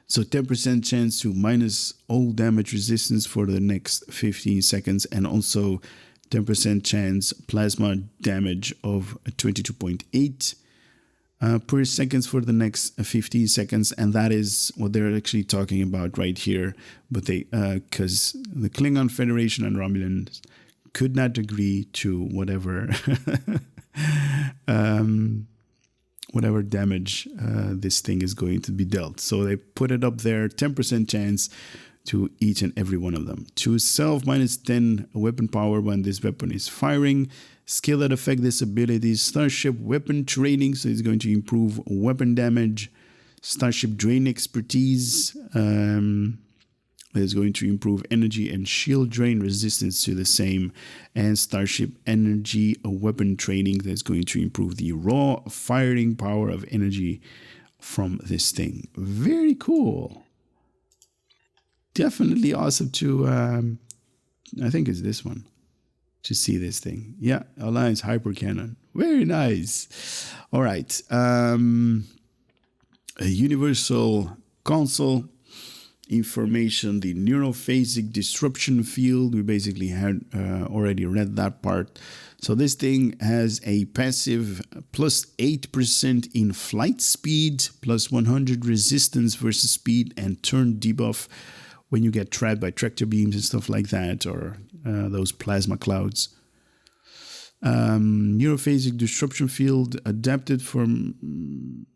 So 10% chance to minus all damage resistance for the next 15 seconds, and also 10% chance plasma damage of 22.8 per seconds for the next 15 seconds. And that is what they're actually talking about right here. But they, because the Klingon Federation and Romulans could not agree to whatever whatever damage this thing is going to be dealt. So they put it up there, 10% chance to each and every one of them. To self, minus 10 weapon power when this weapon is firing. Skill that affect this ability, Starship weapon training, so it's going to improve weapon damage. Starship drain expertise, is going to improve energy and shield drain resistance to the same. And Starship energy weapon training, that's going to improve the raw firing power of energy from this thing. Very cool. Definitely awesome to, I think it's this one, to see this thing. Yeah, Alliance Hyper Cannon. Very nice. All right. A universal console information, the Neurophasic Disruption Field. We basically had already read that part. So this thing has a passive plus 8% in flight speed, plus 100 resistance versus speed, and turn debuff when you get trapped by tractor beams and stuff like that, or those plasma clouds. Neurophasic Disruption Field adapted from...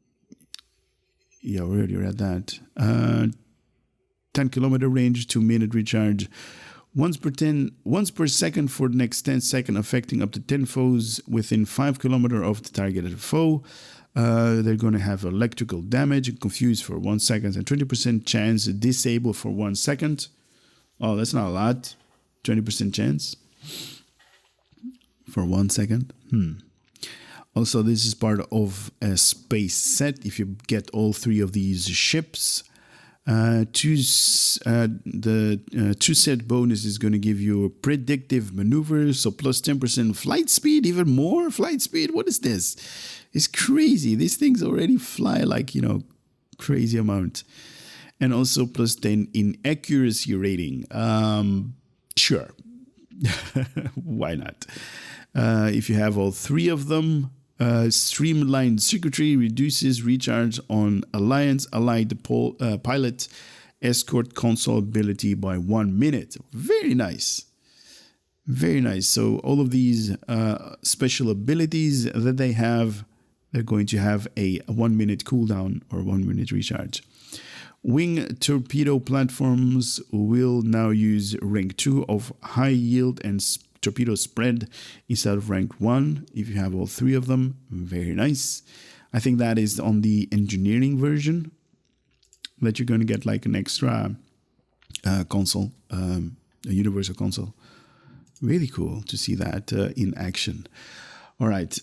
yeah, we already read that. 10-kilometer range, 2-minute recharge. Once per second for the next 10 seconds, affecting up to 10 foes within 5 kilometers of the targeted foe. They're going to have electrical damage, confused for 1 second, and 20% chance to disable for 1 second. Oh, that's not a lot. 20% chance for 1 second. Also, this is part of a space set. If you get all 3 of these ships, the 2-set bonus is going to give you a predictive maneuver, so plus 10% flight speed, even more flight speed. What is this? It's crazy. These things already fly like, crazy amount. And also plus 10 in accuracy rating. Sure. Why not? If you have all 3 of them, streamlined circuitry reduces recharge on Alliance Allied Pilot Escort console ability by 1 minute. Very nice. Very nice. So all of these special abilities that they have, they're going to have a 1 minute cooldown or 1 minute recharge. Wing torpedo platforms will now use rank 2 of high yield and torpedo spread instead of rank 1 if you have all 3 of them. Very nice. I think that is on the engineering version that you're going to get like an extra console, a universal console. Really cool to see that in action. All right,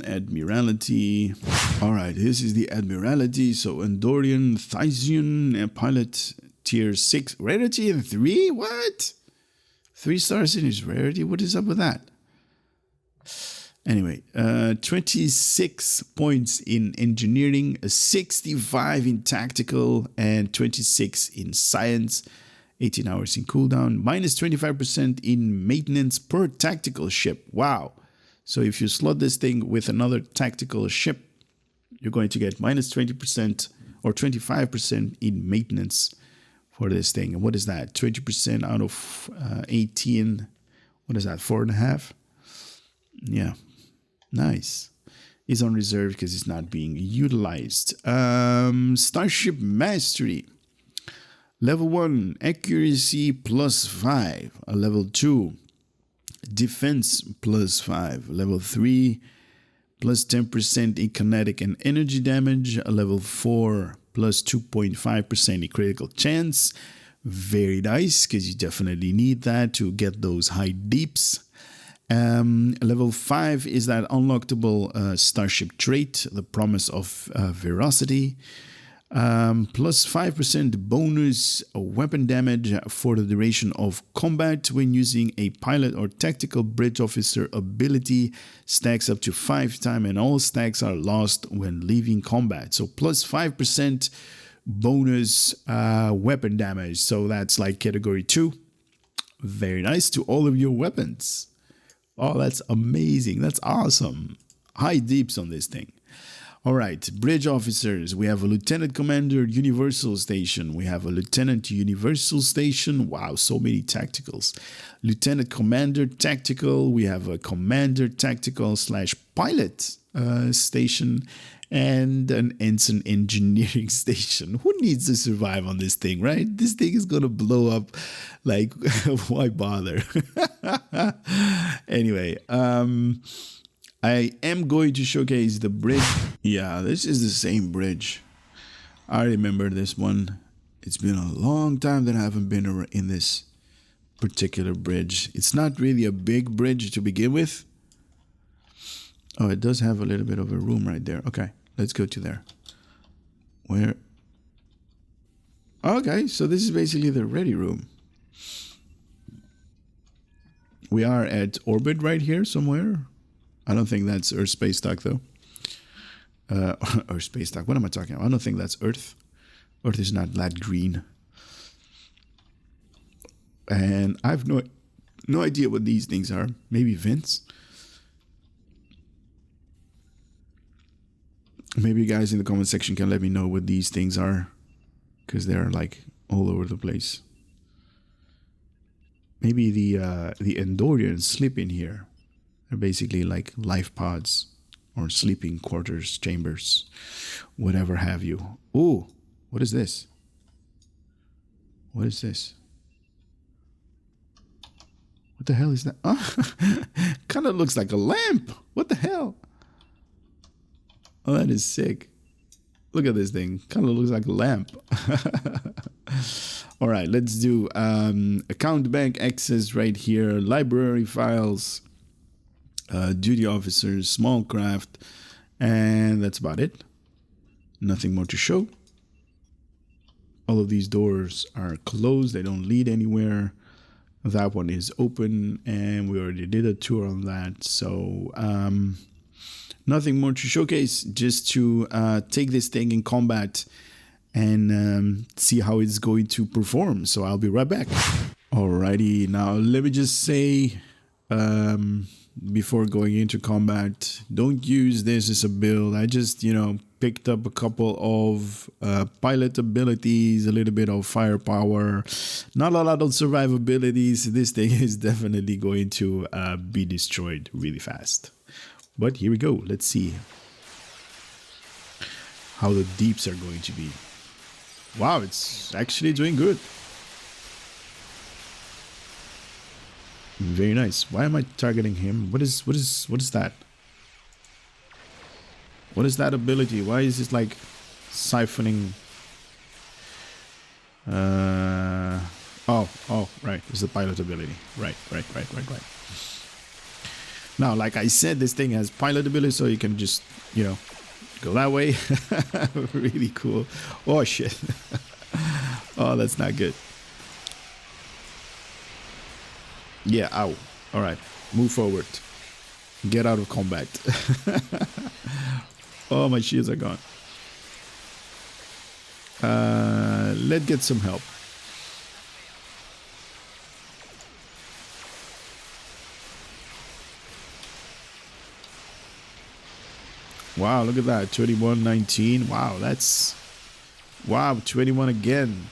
Admiralty. All right, this is the Admiralty. So Andorian Thozyn Pilot Tier 6 Rarity and 3. What? 3 stars in its rarity? What is up with that? Anyway, 26 points in engineering, 65 in tactical, and 26 in science. 18 hours in cooldown, minus 25% in maintenance per tactical ship. Wow. So if you slot this thing with another tactical ship, you're going to get minus 20% or 25% in maintenance for this thing. And what is that? 20% out of 18. What is that? 4.5? Yeah, nice. Is on reserve because it's not being utilized. Starship Mastery. Level 1, accuracy +5. Level 2, defense +5. Level 3, +10% in kinetic and energy damage. Level 4, +2.5% in critical chance. Very nice, because you definitely need that to get those high deeps. Level 5 is that unlockable Starship Trait, the Promise of Ferocity. +5% bonus weapon damage for the duration of combat when using a pilot or tactical bridge officer ability. Stacks up to 5 times, and all stacks are lost when leaving combat. So +5% bonus weapon damage. So that's like category 2. Very nice to all of your weapons. Oh, that's amazing. That's awesome. High deeps on this thing. All right, bridge officers. We have a Lieutenant Commander Universal Station. We have a Lieutenant Universal Station. Wow, so many tacticals. Lieutenant Commander Tactical. We have a Commander Tactical / Pilot Station. And an Ensign Engineering Station. Who needs to survive on this thing, right? This thing is going to blow up. Like, why bother? Anyway, I am going to showcase the bridge. Yeah, this is the same bridge. I remember this one. It's been a long time that I haven't been in this particular bridge. It's not really a big bridge to begin with. Oh, it does have a little bit of a room right there. Okay, let's go to there. Where? Okay, so this is basically the ready room. We are at orbit right here somewhere. I don't think that's Earth space dock though. Earth space dock. What am I talking about? I don't think that's Earth. Earth is not that green. And I have no idea what these things are. Maybe vents. Maybe you guys in the comment section can let me know what these things are, because they're like all over the place. Maybe the Andorians sleep in here. They're basically like life pods or sleeping quarters, chambers, whatever have you. Oh, what is this? What is this? What the hell is that? Oh, kind of looks like a lamp. What the hell? Oh, that is sick. Look at this thing. Kind of looks like a lamp. All right, let's do account bank access right here. Library files, duty officers, small craft, and that's about it. Nothing more to show. All of these doors are closed. They don't lead anywhere. That one is open, and we already did a tour on that. So nothing more to showcase, just to take this thing in combat and see how it's going to perform. So I'll be right back. Alrighty, now let me just say, before going into combat, don't use this as a build. I just, picked up a couple of pilot abilities, a little bit of firepower, not a lot of survivability. So this thing is definitely going to be destroyed really fast. But here we go. Let's see how the deeps are going to be. Wow, it's actually doing good. Very nice. Why am I targeting him? What is that? What is that ability? Why is it like siphoning? Oh, right. It's the pilot ability. Right. Now, like I said, this thing has pilot ability, so you can just, go that way. Really cool. Oh, shit. Oh, that's not good. Yeah, ow. All right. Move forward. Get out of combat. Oh, my shields are gone. Let's get some help. Wow, look at that. 21-19. Wow, 21 again.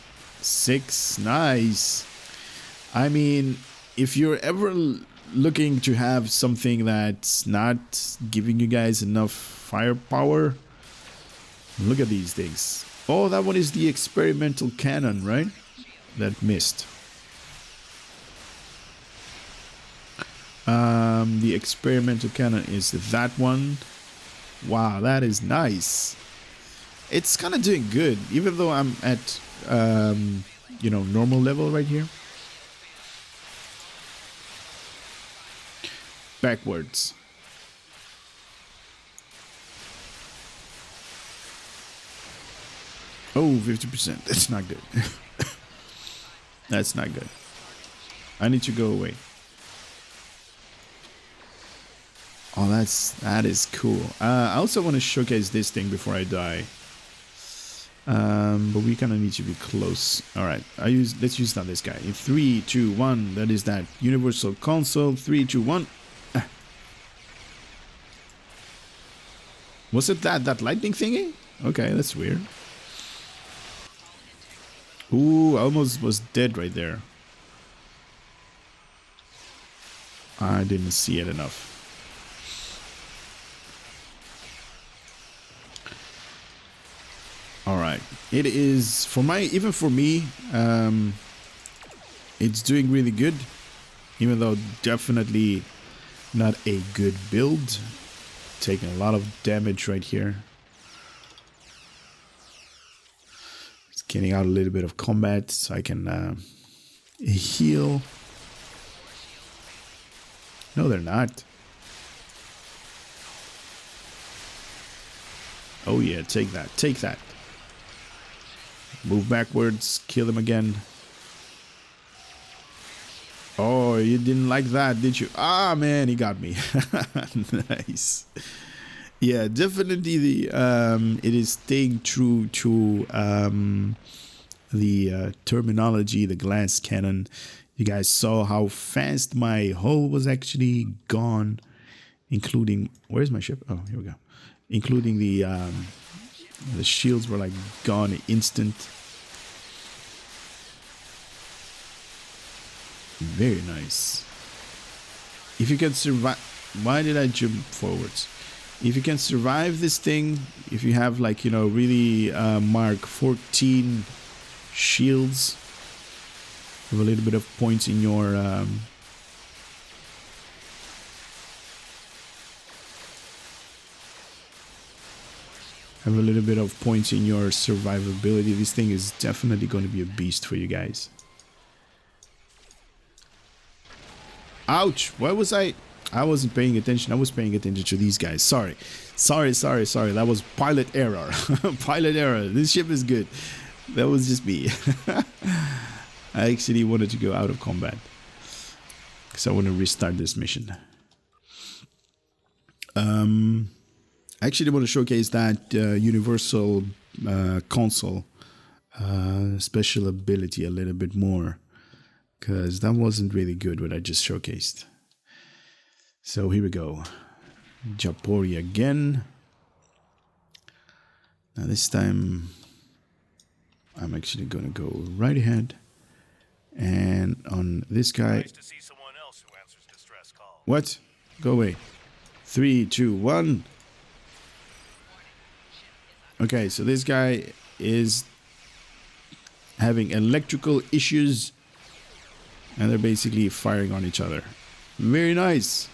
6. Nice. I mean, if you're ever looking to have something that's not giving you guys enough firepower, look at these things. Oh, that one is the experimental cannon, right? That missed. The experimental cannon is that one. Wow, that is nice. It's kind of doing good, even though I'm at, you know, normal level right here. Backwards. Oh, 50%. That's not good. That's not good. I need to go away. Oh, that is cool. I also want to showcase this thing before I die. But we kind of need to be close. All right, let's use now this guy. In 3, 2, 1. That is that universal console. 3, 2, 1. Was it that lightning thingy? Okay, that's weird. Ooh, I almost was dead right there. I didn't see it enough. All right, it is even for me. It's doing really good, even though definitely not a good build. Taking a lot of damage right here. It's getting out a little bit of combat so I can heal. No, they're not. Oh yeah, take that, take that. Move backwards, kill them again. Oh, you didn't like that, did you? Ah, man, he got me. Nice. Yeah, definitely it is staying true to the terminology, the glass cannon. You guys saw how fast my hull was actually gone, including, where's my ship? Oh, here we go. Including the shields were like gone instant. Very nice. If you can survive, why did I jump forwards? If you can survive this thing, if you have like, you know, really Mark 14 shields with a little bit of points in your have a little bit of points in your survivability, this thing is definitely going to be a beast for you guys. Ouch! Why was I wasn't paying attention. I was paying attention to these guys. Sorry. That was pilot error. Pilot error. This ship is good. That was just me. I actually wanted to go out of combat because I want to restart this mission. I actually want to showcase that universal console special ability a little bit more, because that wasn't really good what I just showcased. So here we go. Japori again. Now this time I'm actually going to go right ahead. And on this guy... Nice to see someone else who answers distress calls. What? Go away. 3, 2, 1. Okay, so this guy is having electrical issues. And they're basically firing on each other. Very nice.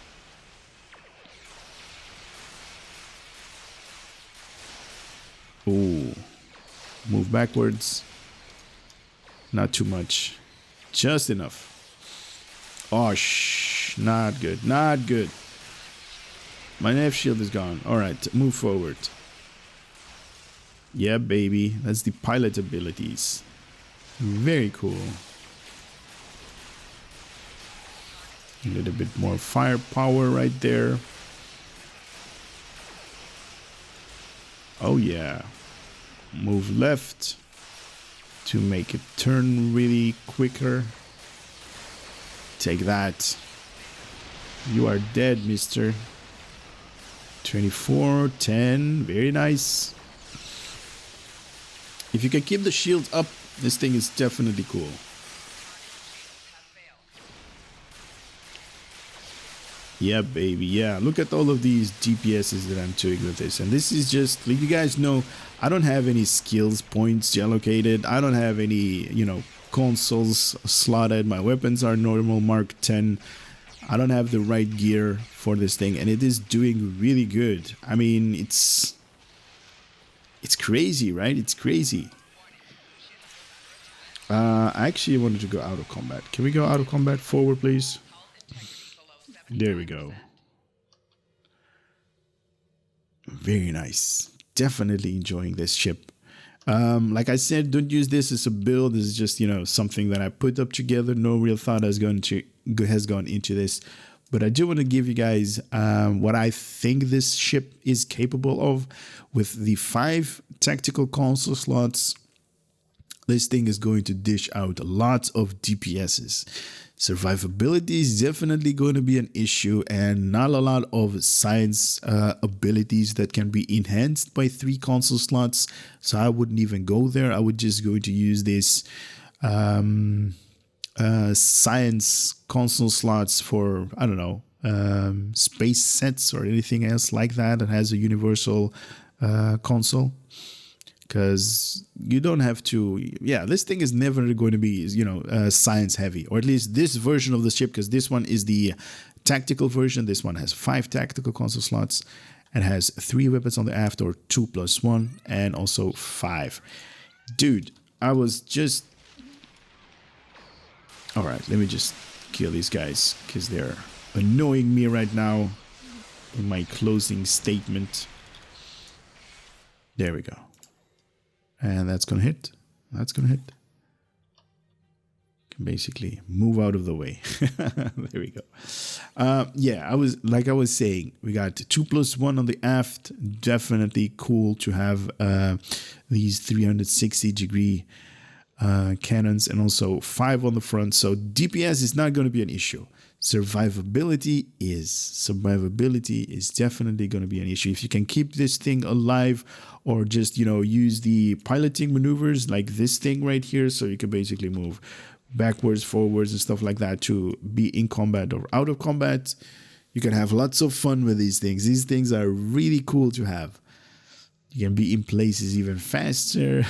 Ooh. Move backwards. Not too much. Just enough. Oh, not good. Not good. My nav shield is gone. Alright, move forward. Yeah, baby. That's the pilot abilities. Very cool. A little bit more firepower right there. Oh yeah. Move left to make it turn really quicker. Take that. You are dead, mister. 24, 10. Very nice. If you can keep the shield up This thing is definitely cool. Yeah, baby. Yeah, look at all of these DPSs that I'm doing with this. And this is just, like you guys know, I don't have any skills points allocated. I don't have any, consoles slotted. My weapons are normal Mark 10. I don't have the right gear for this thing. And it is doing really good. I mean, it's crazy, right? It's crazy. I actually wanted to go out of combat. Can we go out of combat? Forward, please. There we go. Very nice. Definitely enjoying this ship. Like I said, don't use this as a build. This is just, something that I put up together. No real thought has gone into this. But I do want to give you guys what I think this ship is capable of. With the 5 tactical console slots, this thing is going to dish out lots of DPSs. Survivability is definitely going to be an issue, and not a lot of science abilities that can be enhanced by 3 console slots. So I wouldn't even go there. I would just go to use this science console slots for, I don't know, space sets or anything else like that that has a universal console. Because you don't have to, this thing is never going to be, science heavy, or at least this version of the ship, because this one is the tactical version. This one has 5 tactical console slots and has 3 weapons on the aft, or 2+1, and also 5. Dude, I was just... Alright, let me just kill these guys, because they're annoying me right now in my closing statement. There we go. And that's going to hit. That's going to hit. Can basically move out of the way. There we go. I was saying, we got 2+1 on the aft. Definitely cool to have these 360-degree cannons, and also 5 on the front. So DPS is not going to be an issue. Survivability is definitely going to be an issue. If you can keep this thing alive, or just, use the piloting maneuvers like this thing right here, so you can basically move backwards, forwards, and stuff like that to be in combat or out of combat, you can have lots of fun with these things. These things are really cool to have. You can be in places even faster.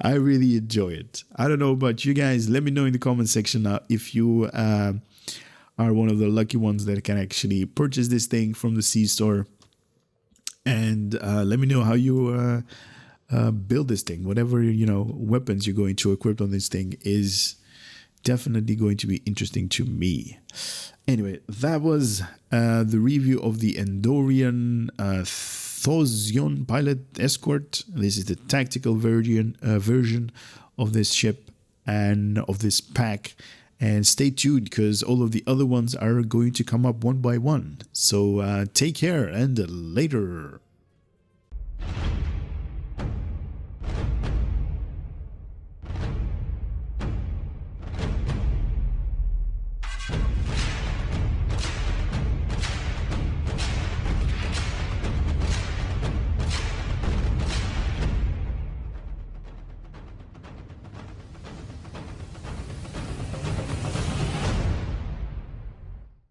I really enjoy it. I don't know about you guys. Let me know in the comment section if you are one of the lucky ones that can actually purchase this thing from the C store. And let me know how you build this thing. Whatever, weapons you're going to equip on this thing is definitely going to be interesting to me. Anyway, that was the review of the Andorian Thozyn Pilot Escort. This is the tactical version of this ship and of this pack. And stay tuned, because all of the other ones are going to come up one by one. So take care, and later.